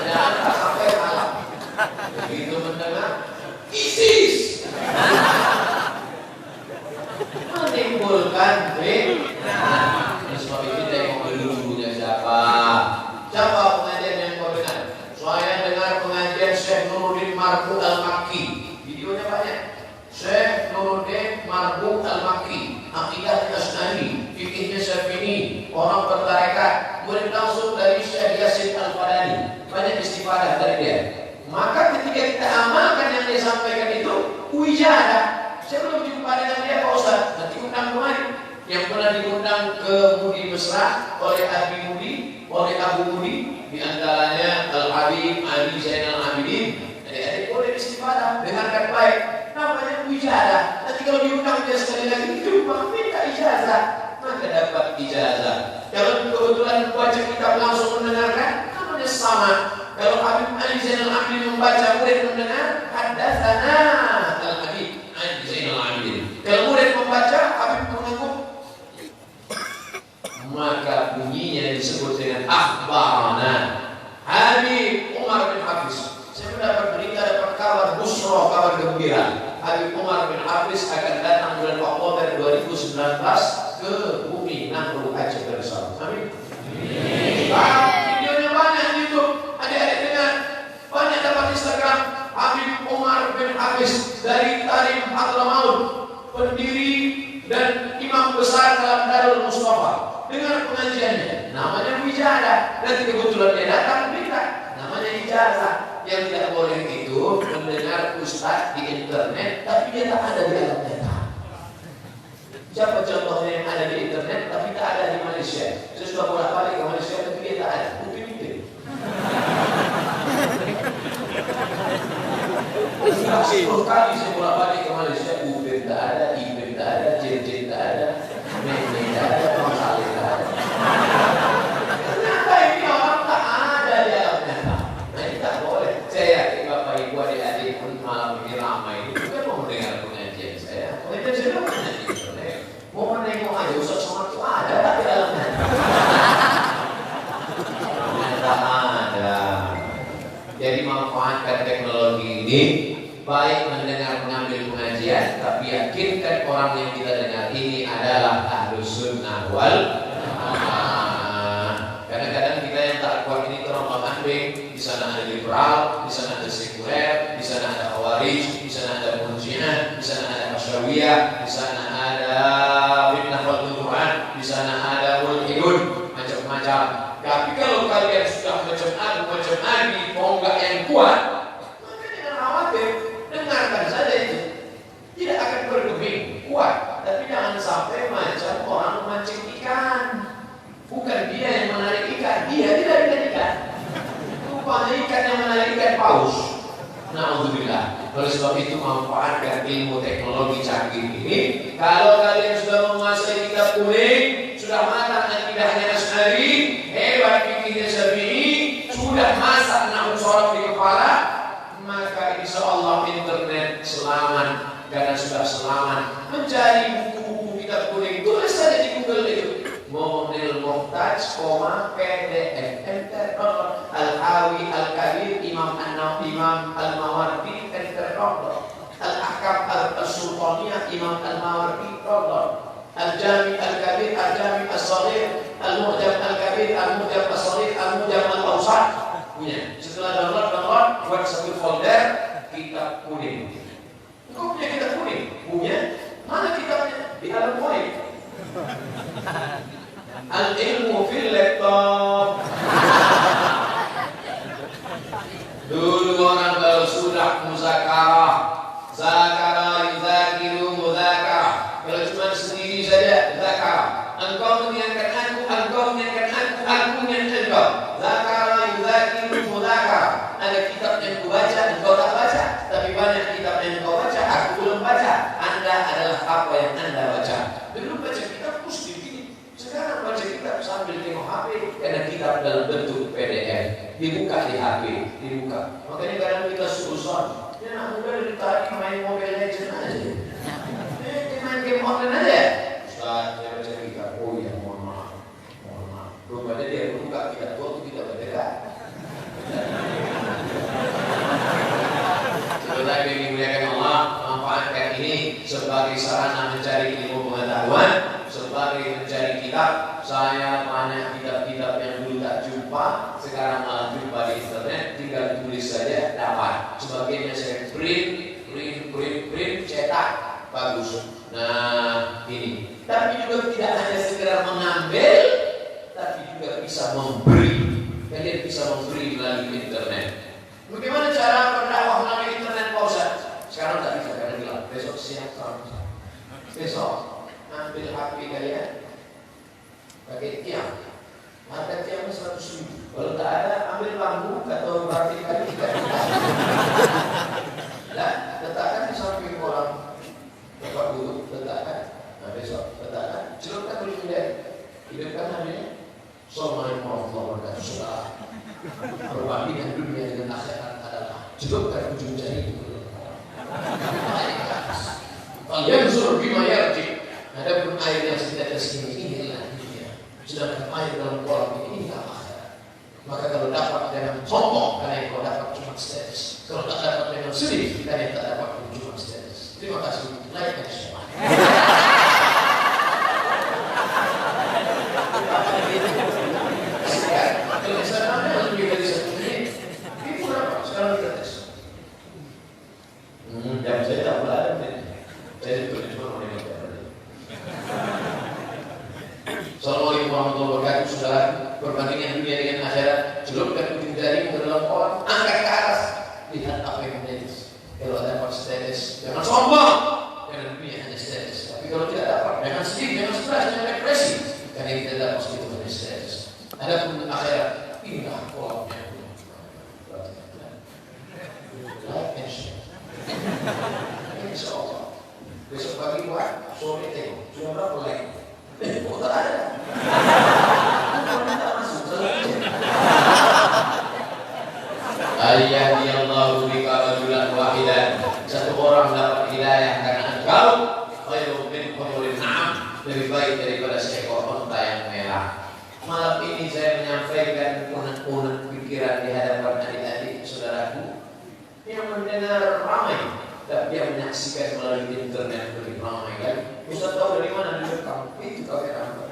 Jangan sampai malam. Begitu mendengar ISIS menimbulkan fitnah. Oleh sebab itu tengok dulu gurunya siapa. Siapa pengajian yang kau dengar? Saya dengar pengajian Syekh Nuruddin Marbu Al-Makki. Videonya banyak. Syekh Nuruddin Marbu Al-Makki, akidahnya Asy'ari, fikihnya Syafi'i, orang bertarekat, murid langsung dari Syekh Yasin Al-Fadani. Banyak istifadah dari dia. Maka ketika kita amalkan yang dia sampaikan itu, wijadah. Saya belum jumpa dengan dia Pak Ustaz. Nanti undang kemarin. Yang pernah diundang ke Mudi Mesra oleh Abi Mudi, oleh Abu Mudi, di antaranya Al-Habib Ali Zainal Abidin. Adik-adik boleh istifadah, dengarkan baik. Namanya wijadah. Nanti kalau diundang dia sekali lagi jumpa, minta ijazah, maka dapat ijazah. Kalau kebetulan baca kitab langsung mendengarkan, namanya sama. Kalau Habib Ali Zainal Abidin membaca, murid mendengar, haddatsana Al-Habib Ali Zainal Abidin. Kalau murid membaca, Habib mengangguk, maka bunyinya disebut dengan akhbarana. Habib Umar bin Hafiz. Saya mendapat berita, dapat kabar busra, kabar gembira. Habib Umar bin Hafiz akan datang bulan Oktober 2019 ke bumi Nangro Aceh Darussalam. Amin. Videonya banyak di YouTube. Adik-adik dengar. Banyak dapat Instagram. Habib Umar kebetulan dia datang, beda. Namanya ijazah. Yang tidak boleh itu mendengar ustaz di internet, tapi dia tak ada di alam nyata. Siapa contohnya yang ada di internet, tapi tak ada di Malaysia? Saya sudah bolak-balik ke Malaysia, tapi dia tak ada. Upin-ipin. Sudah 10 kali saya bolak-balik ke Malaysia, Upin tak ada, Ipin tak ada, Jen tak ada, Nene tak ada, Bang Saleh tak ada. Kenapa ini orang tak ada di alam nyata? Nah ini tak boleh. Saya yakin Bapak Ibu adik-adik pun malam ini ramai ini juga mau mendengar pengajian saya. Pengajian saya mau mengajian. Mau menengok aja Ustaz Somad itu ada tak di dalam nyata? Ternyata ada. Jadi manfaatkan teknologi ini, baik mendengar mengambil pengajian, tapi yakinkan orang yang kita dengar ini adalah Ahlus Sunnah wal Jamaah. Kadang-kadang kita yang tak kuat ini terombang-ambing, di sana ada liberal, di sana ada sekuler, di sana ada khawarij, di sana ada murji'ah, di sana ada asyawiyah, di sana ada fitnah wal tuduhan, di sana ada mulhidun, macam-macam. Tapi kalau kalian sudah macam Adi, tonggak yang kuat, maka jangan khawatir, dengarkan saja itu. Tidak akan bergeming, kuat. Tapi jangan sampai macam orang memancing ikan. Bukan dia yang menarik ikan, dia tidak menarik ikan. Rupanya ikan yang menarik ikan paus. Na'udzubillah. Oleh sebab itu manfaatkan ilmu teknologi canggih ini. Kalau kalian sudah menguasai kitab kuning, sudah matang akidahnya Asy'ari, hebat fikihnya Syafi'i, sudah masak nahwu shorof di kepala, maka insya Allah internet selamat. Karena sudah selamat, mencari buku-buku kitab kuning, tulis saja di Google itu. Monil Muhtaj, PDF, enter, Al-Hawi, Al-Kabir, Imam An-Nawawi, Imam Al-Mawardi, enter, Al-Ahkam Al-Sultaniyah, Imam Al-Mawardi, Al-Jami Al-Kabir, Al-Jami Al-Saghir, Al-Mu'jam Al-Kabir, Al-Mu'jam Al-Saghir, Al-Mu'jam Al-Awsat. Punya. Setelah download, buat satu folder kitab kuning. Kau punya kitab kuning? Punya. Mana kitabnya? Di alam kuning. Al-ilmu fil laptop. Dulu orang kalau sudah muzakarah, zakara yuzakiru muzakarah. Kalau cuma sendiri saja zakarah. Engkau mengingatkan aku, engkau mengingatkan aku mengingatkan engkau. Zakara yuzakiru muzakarah. Ada kitab yang ku baca, engkau tak baca. Tapi banyak kitab yang engkau baca, aku belum baca. Anda adalah apa yang Anda baca. Dulu baca kitab mesti begini. Sekarang baca kitab sambil tengok HP, karena kitab dalam bentuk PDF. Dibuka di HP, dibuka. Makanya kadang kita susun. Ya nak muda dari tadi main Mobile Legends aja. Main game online aja. Ustaz, saya baca kitab. Oh iya, mohon maaf. Rupanya dia buka kitab itu tidak berbeda. Sebenarnya yang dimuliakan Allah, manfaatkan ini sebagai sarana mencari ilmu pengetahuan, sebagai mencari kitab. Saya banyak kitab-kitab yang dulu tak jumpa, sekarang malah jumpa di internet, tinggal tulis saja dapat. Sebagiannya saya print, cetak, bagus. Nah ini. Tapi juga tidak hanya sekedar mengambil, tapi juga bisa memberi. Kalian bisa memberi melalui internet. Bagaimana cara berdakwah melalui internet, Pak Ustaz? Sekarang tak bisa, karena bilang besok siang besok ambil HP kalian, pakai tiang, harga tiangnya 100.000. Kalau tak ada, ambil lampu atau batik kali. Nah, letakkan di samping kolam tempat duduk, letakkan. Nah besok letakkan, celupkan dulu dia, hidupkan namanya. Assalamualaikum warahmatullahi wabarakatuh. Perbandingan dunia dengan akhirat adalah celupkan ujung jari. Kalian suruh bima yarji. Adapun air yang setetes ini adalah dunia. Sedangkan air dalam kolam ini adalah akhirat. Maka kalau dapat dengan sombong, karena yang kau dapat cuma setetes. Kalau tak dapat dengan sedih, karena yang tak dapat cuma setetes. Terima kasih. Like dan share. Jam saya tak berada, saya sebetulnya cuma mau nengok. Assalamualaikum warahmatullahi wabarakatuh. Saudara, perbandingan dunia dengan akhirat sore tengok sudah berapa like? Kok tak ada? Kok tak masuk? Ayyadiyallahu bika rajulan wahidan. Satu orang dapat hidayah karena engkau, khairun min humurin na'am, lebih baik daripada seekor unta yang merah. Malam ini saya menyampaikan unek-unek pikiran di hadapan adik-adik saudaraku yang mendengar ramai, tapi yang menyaksikan melalui internet lebih ramai kan. Ustaz tahu dari mana direkam? Itu kamera.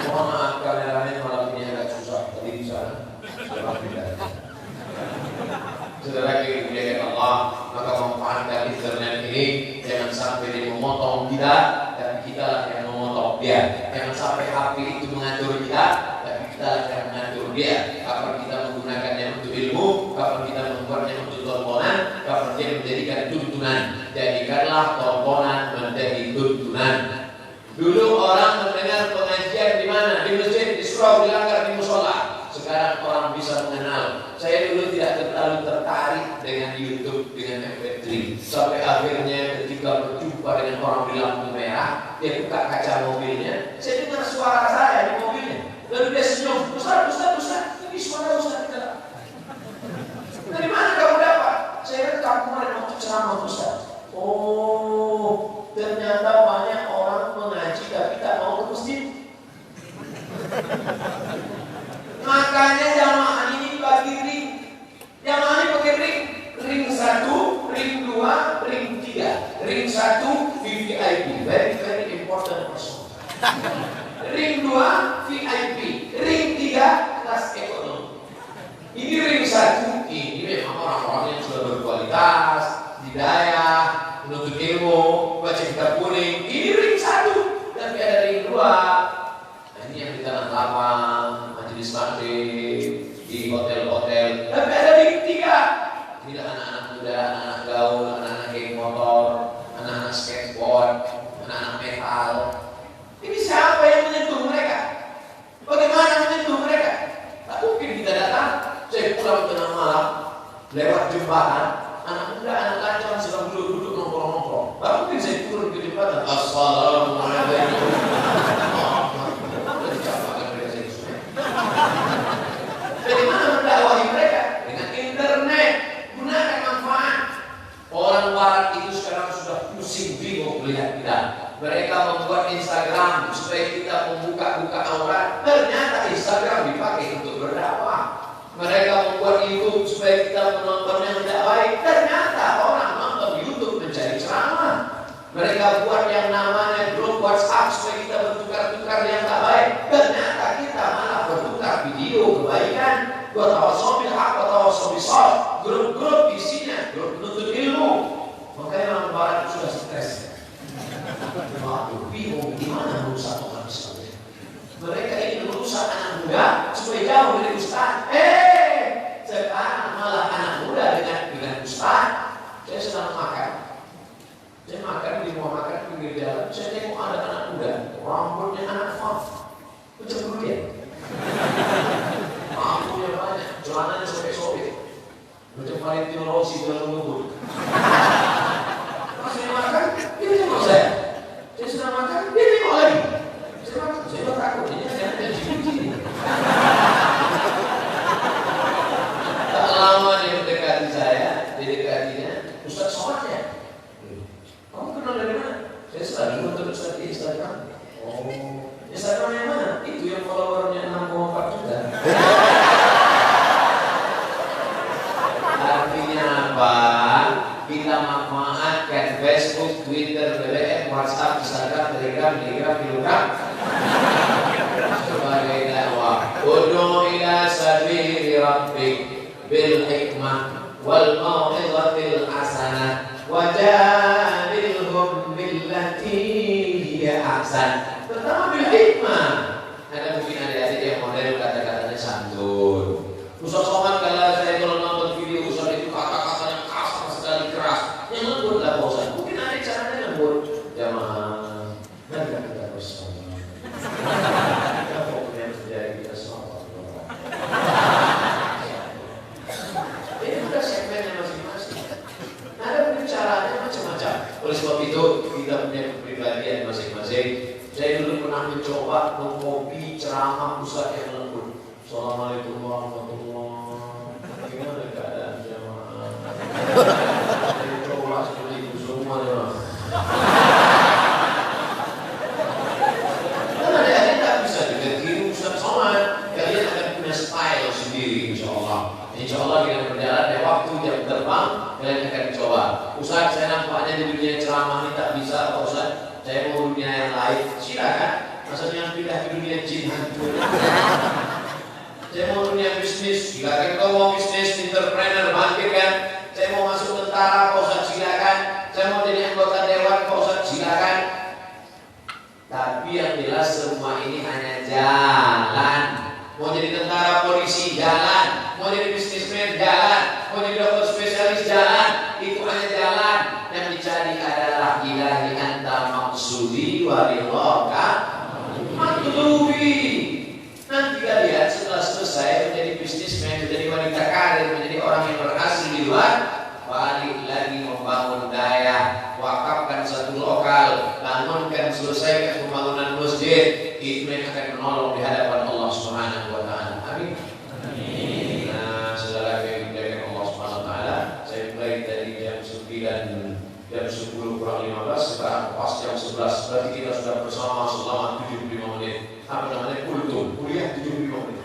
Mohon maaf kameranya malam ini agak susah. Tadi di sana sudah pindah. Saudara yang dimuliakan Allah, maka memanfaatkan internet ini jangan sampai dia memotong kita, tapi kita lah yang memotong dia. Jangan sampai HP itu mengatur kita, tapi kita lah yang mengatur dia. Kapan kita menggunakannya untuk ilmu, kapan kita membuatnya untuk tontonan, kapan dia menjadikan tuntunan. Jadikanlah tontonan menjadi tuntunan. Dulu orang mendengar pengajian di mana? Di masjid, di surau, di langgar, di musola. Sekarang orang bisa mengenal. Saya dulu tidak terlalu tertarik dengan YouTube, dengan MP3. Sampai akhirnya ketika berjumpa dengan orang di lampu merah, dia buka kaca mobilnya, saya dengar suara saya di mobilnya. Lalu dia senyum, Ustaz, ini suara Ustaz. Dari mana kamu dapat? Saya rekam kemarin waktu ceramah Ustaz. Oh, ternyata banyak orang mengaji tapi tak mau ke masjid. Makanya jamaah ini bagi ring. Jamaah ini pakai ring. Ring 1, ring 2, ring 3. Ring 1 VVIP, very very important person. Ring 2 VIP, ring 3 kelas ekonomi. Ini ring 1, ini memang orang-orang yang sudah berkualitas, hidayah, menuntut ilmu, baca kitab kuning. Ini ring 1, tapi ada ring 2. Nah, ini yang di Tanah Abang, majelis taklim, di hotel-hotel. Tapi ada ring 3. Inilah anak-anak muda, anak-anak gaul, anak-anak geng motor, anak-anak skateboard, anak-anak metal. Ini siapa yang menyentuh mereka? Bagaimana menyentuh mereka? Tak mungkin kita datang. Saya pulang tengah malam, lewat jembatan, anak muda, anak lancar sedang duduk-duduk nongkrong-nongkrong. Tak mungkin saya turun ke jembatan. Assalamualaikum. Bagaimana mendakwahi mereka? Dengan internet. Gunakan manfaat. Orang barat itu sekarang sudah pusing bingung melihat kita. Mereka membuat Instagram supaya kita membuka-buka aurat. Ternyata Instagram dipakai untuk berdakwah. Mereka membuat YouTube supaya kita menonton yang tidak baik. Ternyata orang nonton YouTube mencari ceramah. Mereka buat yang namanya grup WhatsApp supaya kita bertukar-tukar yang tak baik. Ternyata kita malah bertukar video kebaikan. Buat tawasobil hak, buat tawasobil short. Grup-grup isinya, grup menuntut ilmu. Makanya orang barat itu sudah stres. Waduh, bingung gimana merusak orang Islam. Mereka ingin merusak anak muda supaya jauh dari ustaz. Sekarang malah anak muda dengan ustaz. Saya sedang makan. Saya makan di rumah makan pinggir jalan. Saya tengok ada anak muda, rambutnya anak faf. Macam dulu dia. Rambutnya banyak, celananya sobek-sobek. Macam Valentino Rossi dalam lembut. Pas saya makan, dia tengok saya. Saya sedang makan, dia tengok lagi. Saya makan, saya takut. Ini saya ada gini-gini. Tak lama dia mendekati saya, dia dekatinya, Ustaz sholat ya? Kamu kenal dari mana? Saya selalu nonton Ustaz di Instagram. Oh, Instagram yang mana? Itu yang followernya 6,4 juta. Artinya apa? Kita manfaatkan Facebook, Twitter, BBM, WhatsApp, Instagram, Telegram, Telegram sebagai dakwah. Ud'u ila sabili rabbik bil hikmah wal mau'izatil hasanah wajadilhum billati hiya ahsan. Pertama bil hikmah. Ada mungkin adik-adik yang model kata-katanya santun. Ustaz Somad kalau nonton video Ustaz itu kata-katanya kasar sekali, keras. Yang lembut lah Ustaz. Mungkin ada caranya lembut. Jamaah, mari kita bersama. Apa yang terjadi kita semua? Ini sudah segmennya masing-masing. Ada caranya macam-macam. Oleh sebab itu kita punya kepribadian mencoba mengkopi ceramah Ustaz yang lembut. Assalamualaikum warahmatullahi wabarakatuh. Gimana keadaan jemaah? Saya coba seperti itu semua jemaah. Karena dia tidak bisa diketiru Ustaz Somad. Kalian akan punya style sendiri insyaallah. Insyaallah dengan berjalan dari waktu jam terbang kalian akan coba. Ustaz, saya nampaknya di dunia ceramah ini tak bisa Pak Ustaz. Saya mau dunia yang lain. Silakan. Maksudnya pindah ke dunia jin hantu. Saya mau dunia bisnis. Silakan kau mau bisnis, entrepreneur, bangkit kan. Saya mau masuk tentara, Pak Ustaz, silakan. Saya mau jadi anggota dewan, Pak Ustaz, silakan. Tapi yang jelas semua ini hanya jalan. Mau jadi tentara, polisi, jalan. Mau jadi bisnismen, jalan. Mau jadi dokter spesialis, jalan. Itu hanya jalan. Yang dicari adalah ilahi anta maksudi waridhaka matlubi. Nanti kalian setelah selesai menjadi bisnismen, menjadi wanita karir, menjadi orang yang berhasil di luar, balik lagi membangun daya, wakafkan satu lokal, bangunkan, selesaikan pembangunan masjid. Itu yang akan menolong di hadapan Allah Subhanahu wa taala. Amin. Nah, saudara yang dimuliakan Allah Subhanahu wa taala, saya mulai dari jam 9, jam 10 kurang 15, sekarang pas jam 11. Berarti kita sudah bersama selama 75 menit. Apa namanya? Kultum, kuliah 75 menit.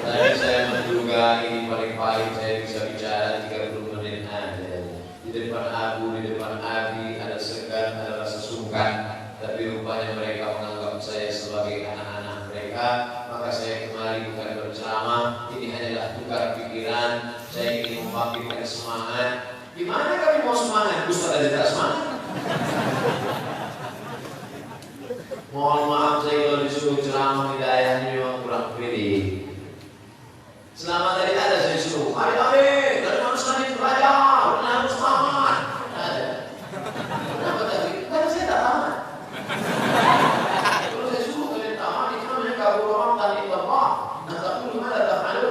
Tadi saya menduga ini paling-paling saya bisa bicara 30 menit aja. Di depan Abu, di depan Abi ada segan, ada rasa sungkan. Tapi rupanya mereka menganggap saya sebagai anak-anak mereka. Maka saya kemari bukan berceramah. Ini hanyalah tukar pikiran. Saya ingin membangkitkan semangat. Gimana kami mau semangat? Ustaz aja tidak semangat. Mohon maaf saya kalau disuruh ceramah hidayahnya memang kurang pede. Selama tadi ada saya suruh, adik-adik, dari mana sekali belajar, benar harus tamat. Ada. Kenapa tadi? Karena saya tak tamat. Kalau saya suruh kalian tamat, itu namanya kabur orang tadi Allah. Nah, tapi gimana tak malu?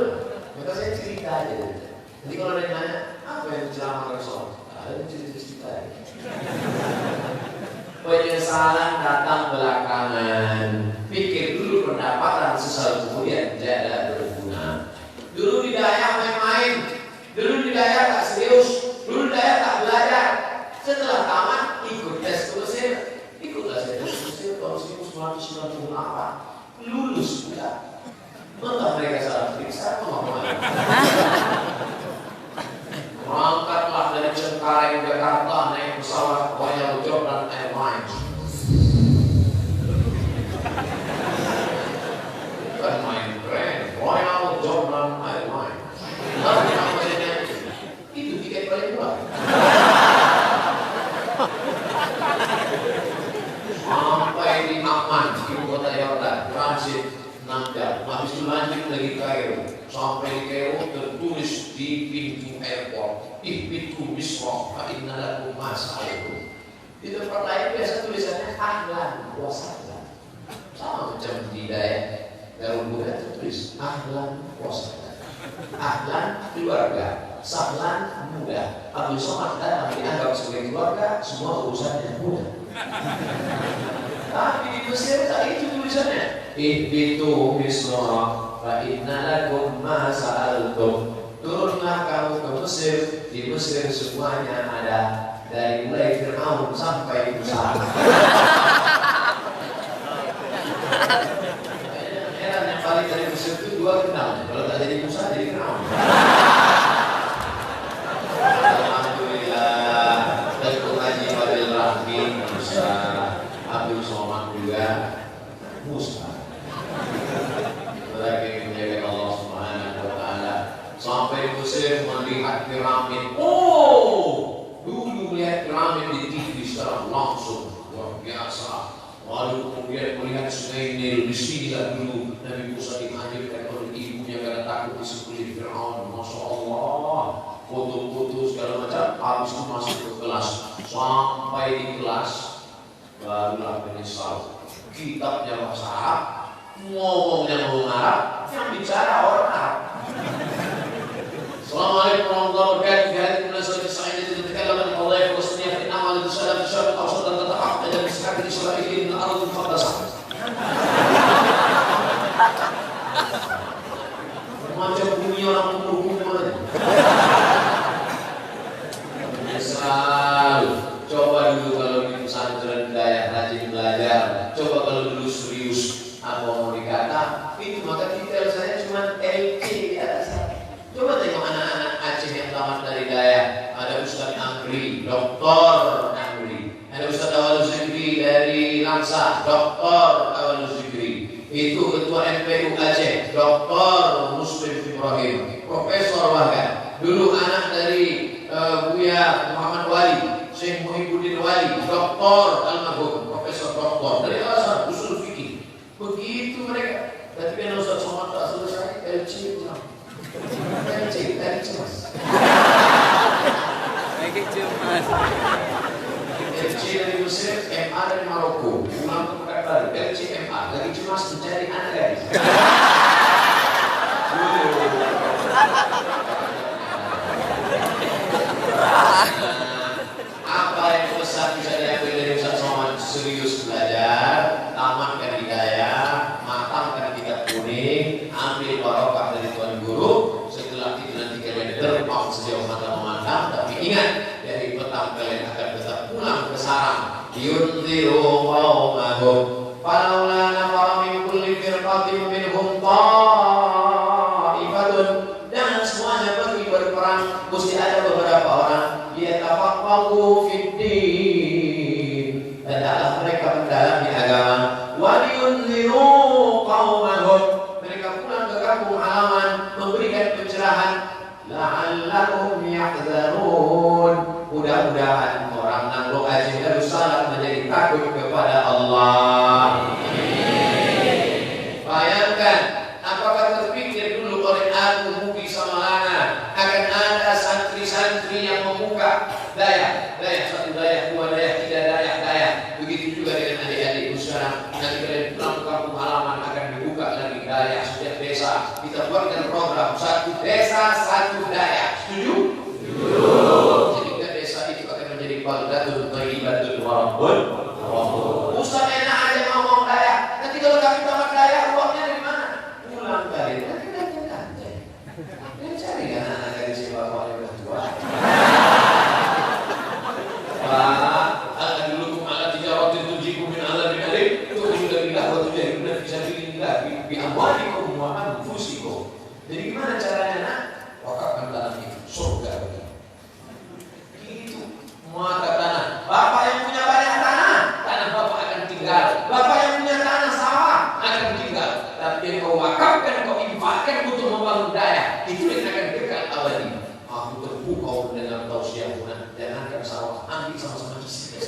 Maka saya cerita aja. Jadi kalau ada yang nanya, apa yang ceramah Rasul? Ada cerita-cerita. Penyesalan datang belakangan. Pikir dulu pendapatan, sesal kemudian tidak berguna. Dulu di daerah main-main, dulu di daerah tak serius, dulu di daerah tak belajar. Setelah tamat ikut tes ke Mesir, ikutlah saya tes ke Mesir tahun 1998. Lulus pula. Entah mereka salah periksa atau apa. Berangkatlah dari Cengkareng Jakarta naik pesawat Royal Jordan Airlines. Bukan main brand, Royal Jordan Airlines. Tapi namanya itu tiket paling murah. Sampai di Amman, ibu kota Yordan, transit 6 jam. Habis itu lanjut lagi ke Kairo. Sampai di Kairo tertulis di pintu airport, ihbitu bisra fa inna lakum ma sa'altum. Di tempat lain biasa tulisannya ahlan wa sahlan. Sama macam di daerah Darul Huda tertulis ahlan wa sahlan. Ahlan keluarga, sahlan muda. Abdul Somad datang dianggap sebagai keluarga, semua urusannya muda. Tapi di Mesir tak itu tulisannya. Ihbitu bisra fa inna lakum ma sa'altum. Turunlah kamu ke Mesir. Di Mesir semuanya ada, dari mulai Fir'aun sampai Musa. Heran yang paling dari Mesir itu 2 kenal. Kalau tak jadi Musa jadi Fir'aun. Alhamdulillah. Dan pengaji Fadil Rahmi Musa, Abdul Somad juga Musa. Lagi menjaga Allah Subhanahu wa taala. Sampai Mesir melihat piramid. Oh, dulu melihat piramid di TV secara langsung luar biasa. Lalu kemudian melihat sungai Nil, di sinilah dulu Nabi Musa dihancurkan oleh ibunya karena takut disembelih Fir'aun. Masya Allah, foto-foto segala macam. Habis itu masuk ke kelas. Sampai di kelas barulah menyesal. Kitabnya bahasa Arab, ngomongnya ngomong Arab, yang bicara orang Arab. Assalamualaikum warahmatullahi wabarakatuh. Di hari kemuliaan salat Isya ini ditekalan oleh Allah wa sallam fi amal salat syarq awsat dan tata'aq dan sekali orang kumpul-kumpul aja. Selalu. Coba dulu kalau di pesantren Hidayah rajin belajar. Coba kalau dulu serius apa mau dikata, itu maka titel saya cuma LC di atas. Coba tengok anak-anak Aceh yang tamat dari Hidayah. Ada Ustaz Amri, Dr. Amri. Ada Ustaz Awal Zikri dari Langsa, Dr. Awal Zikri. Itu ketua MPU Aceh, Dr. Muslim Ibrahim, Profesor bahkan. Dulu anak dari Buya Muhammad Wali, Syekh Muhyiddin Wali, Dr. Almarhum, Profesor Doktor dari Al-Azhar, usul fikih. Begitu mereka. Tapi kan Ustaz Somad tak selesai, LC pulang. LC, dari cemas. Lagi cemas. LC dari Mesir, MA dari Maroko, pulang ke Makassar, LC MA, lagi cemas mencari anak gadis. Apa yang besar bisa diambil dari Ustaz Somad? Serius belajar, tamatkan hidayah, matangkan kitab kuning, ambil barokah dari Tuan Guru. Setelah itu nanti kalian terbang sejauh mata memandang. Tapi ingat, dari petang kalian akan tetap pulang ke sarang. Yunziru qaumahum falaula nafara min kulli firqatin minhum ta'ifatun. Jangan semuanya pergi berperang, mesti ada beberapa orang yatafaqahu fid-din, hendaklah mereka mendalami agama. Wa yunziru qaumahum, mereka pulang ke kampung halaman memberikan pencerahan. La'allahum yahzarun, mudah-mudahan orang Nanglo Aceh Darussalam menjadi takut kepada Allah. Bayangkan, apakah terpikir dulu oleh aku Mugi Samalana akan ada santri-santri yang membuka daya, satu daya, dua daya, tiga daya. Begitu juga dengan adik-adik sekarang. Nanti kalian pulang ke kampung halaman akan dibuka lagi daya setiap desa. Kita buatkan program satu desa satu daya. Setuju? Sehingga desa itu akan menjadi baldatun thayyibatun wa rabbun ghafur. Ustaz enak aja ngomong daya. Nanti kalau kami tamat daya, uangnya dari mana? Pulang kali. Nanti kan cari anak-anak dari siapa yang udah tua. Al-adlukum ala tijaratin tujikum min azabil alim. Itu sudah bilah wa tujahiduna fi sabilillah bi amwalikum wa anfusikum. Jadi gimana caranya nak? Wakafkan tanah itu surga bagi. Gitu. Muaka tanah. Bapak yang punya banyak tanah bapak akan tinggal. Bapak yang punya tanah sawah akan tinggal. Tapi yang kau wakafkan, kau infakkan untuk membangun daya, itu yang akan kekal abadi. Aku terbuka dengan tausiah puna. Jangankan sawah, ambil sama-sama kisi.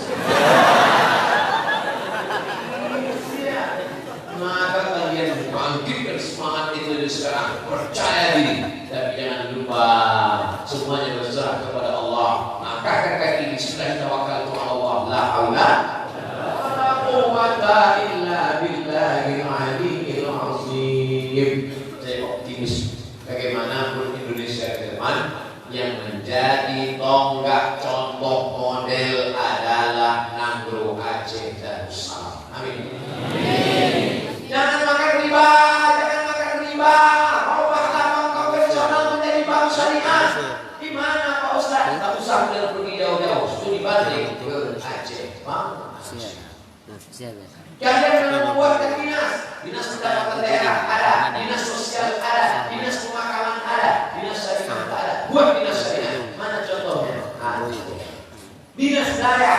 Maka kalian bangkitkan semangat itu dari sekarang. Percaya diri. Tapi jangan lupa semuanya berserah kepada Allah. Maka kaki bismillah tawakkaltu ala Allah. La haula wala quwwata illa billahil aliyyil azim. Saya optimis bagaimanapun Indonesia ke depan, yang menjadi tonggak contoh model adalah Nangro Aceh Darussalam. Amin. Jangan makan riba, mau mahkamah konvensional menjadi bank syariah. Di mana Pak Ustaz? Tak usah pergi jauh-jauh, studi banding ke Aceh. Jangan membuat dinas pendapatan daerah ada, dinas sosial ada, dinas pemakaman ada, dinas syariah ada. Buat dinas syariah. Mana contohnya? Dinas daya,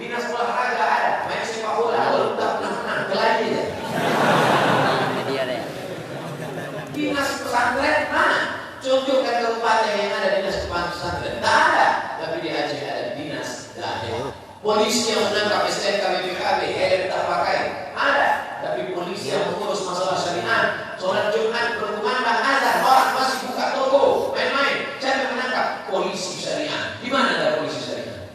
dinas olahraga ada, main sepak bola, walaupun tak pernah menang, keladi aja. Dinas pesantren mana? Contohkan kabupaten yang ada dinas pesantren. Tak ada, tapi di Aceh ada dinas daya. Polisi yang menangkap STNK BPKB, helm tak pakai, ada. Tapi polisi yang mengurus masalah syariah, sholat Jumat berkumandang azan, orang masih buka toko, main-main, siapa yang menangkap? Polisi syariah. Di mana ada polisi syariah?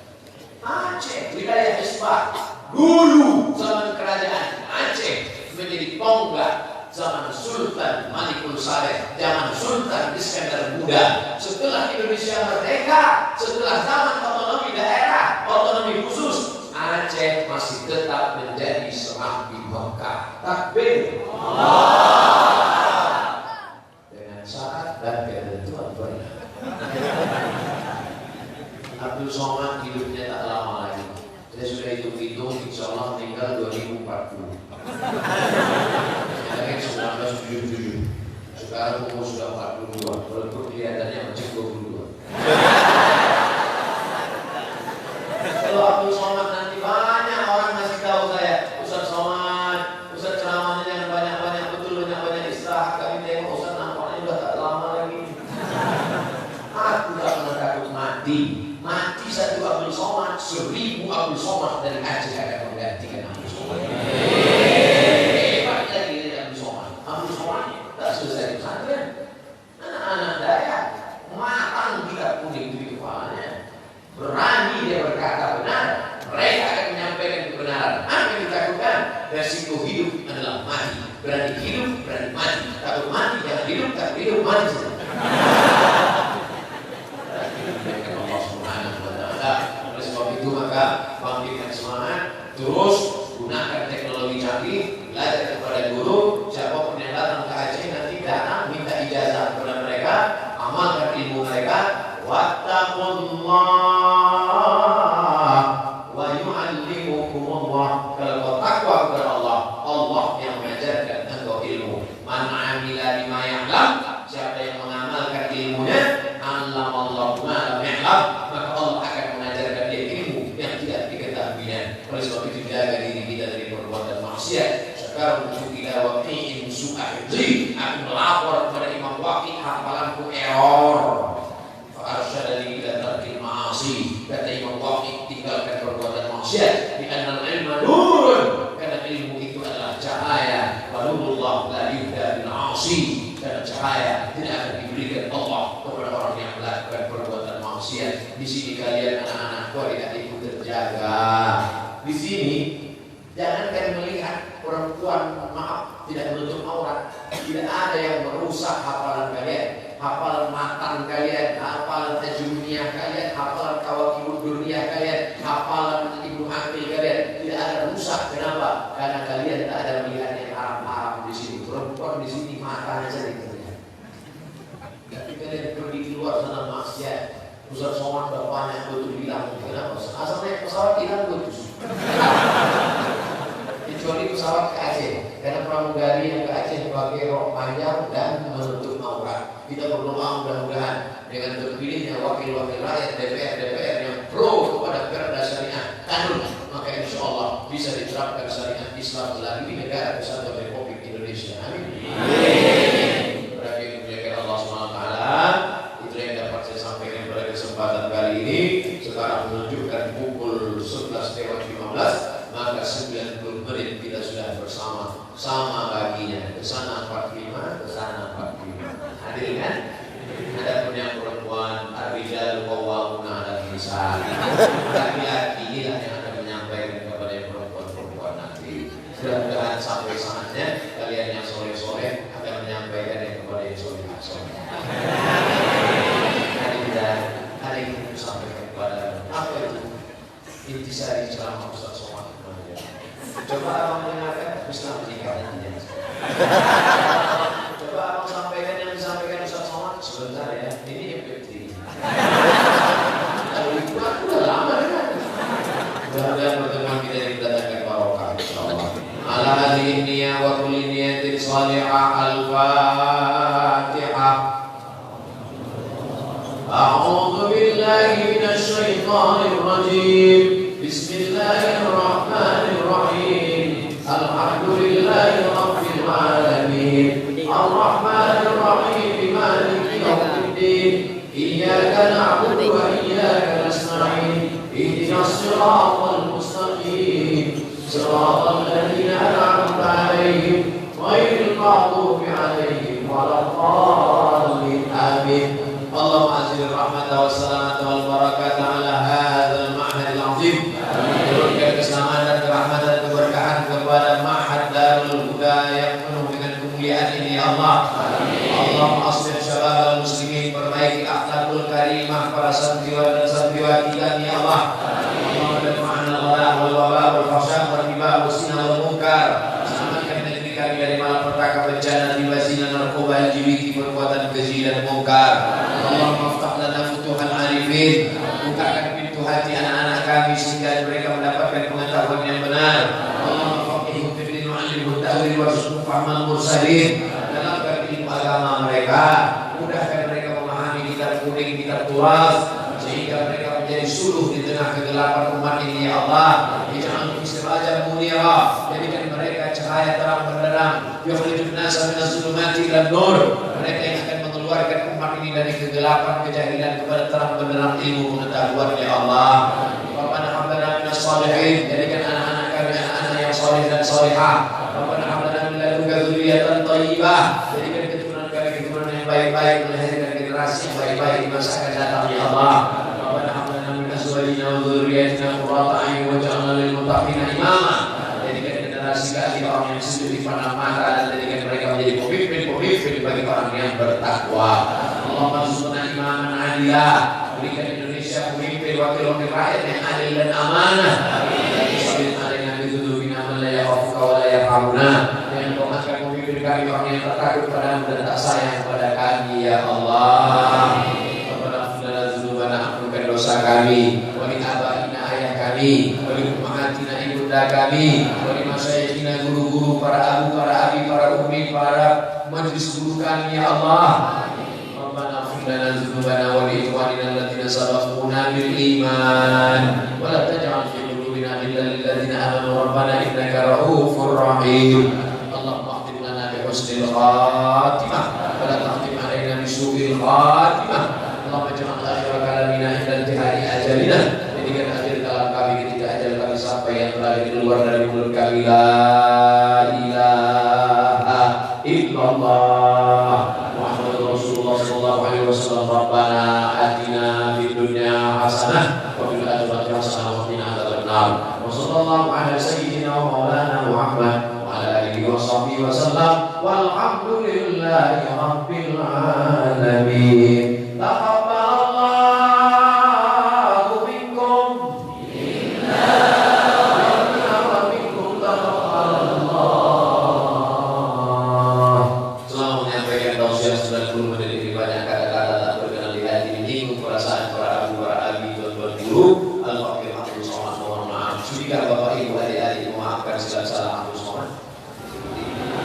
Aceh, wilayah Hisbah. Dulu zaman kerajaan Aceh menjadi tonggak zaman Sultan Malikul Saleh, zaman Sultan Iskandar Muda. Setelah Indonesia merdeka, setelah zaman otonomi daerah, otonomi khusus, Aceh masih tetap menjadi serambi Mekah. Takbir. Dengan syarat dan tuan. Abdul Somad hidupnya tak lama lagi. Saya sudah hitung-hitung, insya Allah meninggal 2040. Kita kan 1977. Sekarang umur sudah 42. Walaupun kelihatannya macam 22. Kalau Abdul Somad nanti banyak orang masih tahu saya, Ustaz Somad, Ustaz ceramahnya jangan banyak-banyak, betul banyak-banyak istirahat. Kami tengok Ustaz nampaknya sudah tak lama lagi. Aku tak pernah takut mati. Mati satu Abdul Somad, 1000 Abdul Somad dari Aceh akan menggantikan Abdul Somad. Hebat lagi dari Abdul Somad. Abdul Somad tak selesai pesantren. Anak-anak Dayak matang kita kuning di kepalanya. Berani dia berkata benar. Mereka akan menyampaikan kebenaran. Apa yang ditakutkan? Resiko hidup adalah mati. Berani hidup, berani mati. Takut mati, jangan hidup, takut hidup, mati saja. Oleh sebab itu maka bangkitkan semangat, terus gunakan teknologi canggih, belajar kepada guru. Siapapun yang datang ke Aceh nanti datang minta ijazah kepada mereka, amalkan ilmu mereka. Wattaqullah wa yu'allimukumullah. Kalau kau takwa kepada Allah, Allah yang mengajarkan engkau ilmu. Man 'amila bima ya'lam, siapa yang mengamalkan ilmunya, 'allamallahu ma lam ya'lam, maka Allah akan mengajarkan dia ilmu yang tidak diketahuinya. Oleh sebab itu jaga diri kita dari perbuatan maksiat. Sekarang untuk ila waqi'in su'ahidzi, aku melapor kepada Imam Waqi, hafalanku error. Arsyadani ila tarkil ma'asi. Kata Imam Waqi, tinggalkan perbuatan maksiat. Di annal ilma nurun, karena ilmu itu adalah cahaya. Wa nurullah la yuhda bil 'asi, karena cahaya tidak akan diberikan Allah kepada orang yang melakukan perbuatan maksiat. Di sini kalian anak-anak adik-adikku terjaga. Di sini jangankan melihat perempuan, maaf, tidak menutup aurat. Tidak ada yang merusak hafalan kalian, hafalan matan kalian, hafalan tajwidiyah kalian, hafalan kawakibud dunia kalian, hafalan ibu hamil kalian. Tidak ada rusak. Kenapa? Karena kalian tak ada melihat yang haram-haram di sini. Perempuan di sini matanya saja terlihat. Tapi kalian pergi keluar sana maksiat. Ustaz Somad bapaknya betul bilang, kenapa? Asal naik pesawat hilang putus. Kecuali pesawat ke Aceh, karena pramugari yang ke Aceh pakai rok panjang dan menutup aurat. Kita berdoa mudah-mudahan dengan terpilihnya wakil-wakil rakyat DPR yang pro kepada perda syariah kanun, maka insya Allah bisa diterapkan syariat Islam melalui negara kesatuan Republik Indonesia. Amin. Berarti dimuliakan Allah SWT. Itu yang dapat saya sampaikan pada kesempatan kali ini. Sekarang menunjukkan pukul 11:15. Maka 90 menit kita sudah bersama, sama baginya, ke sana 45, ke sana 45. Hadir kan? Ada pun yang perempuan, ar-rijalu qawwamuna 'alal nisa. Laki-laki inilah yang akan menyampaikan kepada yang perempuan-perempuan nanti. Mudah-mudahan sampai saatnya kalian yang sore-sore akan menyampaikan yang kepada yang sore-sore. Hari ini sampaikan kepada apa itu? Intisari ceramah Ustaz Somad. Coba abang dengarkan, Ustaz meninggalkan dia. Coba abang sampaikan yang disampaikan Ustaz Somad. Sebentar ya, ini MP3. Kalau itu aku udah lama kan. Mudah-mudahan pertemuan kita yang mendatangkan barokah insyaallah. Ala hadhihi niyyah wa kulli niyatin shalihah. Al-Fatihah. A'udzu billahi minasy syaithanir rajim. Bismillahirrahmanirrahim. Alhamdulillahi rabbil alamin. Ar-Rahmanir Rahim. Maliki yaumiddin. Iyyaka na'budu wa iyyaka nasta'in. Ihdinas siratal mustaqim. Siratal ladzina an'amta 'alaihim ghairil maghdubi 'alaihim waladdallin. Amin. Allahumma azhir rahmata wa salamata wal barakata ala hadzal ma'had al-'azim. Turunkan keselamatan dan kerahmatan keberkahan kepada Ma'had Darul Huda yang penuh dengan kemuliaan ini ya Allah. Allahumma aslih syabab al-muslimin, perbaiki akhlakul karimah para santriwan dan santriwati kami ya Allah. Allahumma dama'na al-ghala wal waba wal fahsya wal riba wal zina wal munkar. Selamatkan negeri kami dari malapetaka, bencana, riba, zina, narkoba, LGBT, perbuatan keji dan munkar. Allahumma aftah lana futuhal arifin. Bukakan pintu hati anak-anak kami sehingga mereka mendapatkan pengetahuan yang benar. Allahumma faqihhum fid din wa 'allimhum ta'wil warzuqhum fahmal mursalin. Dalamkan ilmu agama mereka, mudahkan mereka memahami kitab kuning, kitab turas, sehingga mereka menjadi suluh di tengah kegelapan umat ini ya Allah. Ij'alhum sirajan munira, jadikan mereka cahaya terang benderang. Yukhrijun nasa minaz zulumati ilan nur, mereka yang akan mengeluarkan umat ini dari kegelapan kejahilan kepada terang benderang ilmu pengetahuan ya Allah. Rabbana hab lana minas shalihin, jadikan anak-anak kami anak-anak yang saleh dan salihah. Rabbana hab lana min ladunka dzurriyyatan thayyibah, jadikan keturunan kami keturunan yang baik-baik, melahirkan generasi yang baik-baik di masa akan datang ya Allah. Rabbana hab lana min azwajina wa dzurriyyatina qurrata a'yun waj'alna lil muttaqina imama, jadikan generasi kami orang yang sujud di pandang mata dan jadikan mereka menjadi pemimpin bagi orang yang bertakwa. Allahumma rzuqna imaman adila, berikan Indonesia pemimpin wakil-wakil rakyat yang adil dan amanah. Sabit alaina bi dzunubina man la yakhafuka wa la yarhamuna, yang mengamalkan pemimpin kami orang yang tak takut padamu dan tak sayang kepada kami ya Allah. Rabbana ighfir lana dzunubana, ampunkan dosa kami, wa li abaina ayah kami, wa li ummahatina ibunda kami, wa li masyayikhina guru-guru, para abu, para abi, para umi, para majlis guru kami ya Allah. Rabbana ighfir lana dzunubana wa li ikhwanina alladziina sabaquna bil iman, wa la taj'al fi qulubina ghillan lil ladziina amanu rabbana innaka ra'ufur rahim. Allahumma khtim lana bi husnil khatimah wa la takhtim alaina bi su'il khatimah. Allahumma ij'al akhir kalamina inda intihai ajalina, jadikan akhir kalam kami ketika ajal kami sampai yang terakhir keluar dari mulut kami la ilaha illallah Muhammadur Rasulullah sallallahu alaihi wasallam. Rabbana atina fid dunya hasanah wa fil akhirati hasanah wa qina adzabannar. Wa sallallahu ala sayyidina wa maulana Muhammad wa ala alihi wa sahbihi wasallam. Walhamdulillahi rabbil alamin. Taqabbalallahu minkum.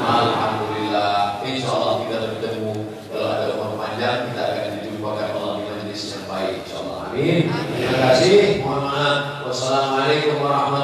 Alhamdulillah, insyaallah kita bertemu. Kalau ada umur panjang kita akan dijumpakan Allah di majelis yang baik insyaallah. Amin. Terima kasih. Mohon maaf. Wassalamualaikum warahmatullahi wabarakatuh.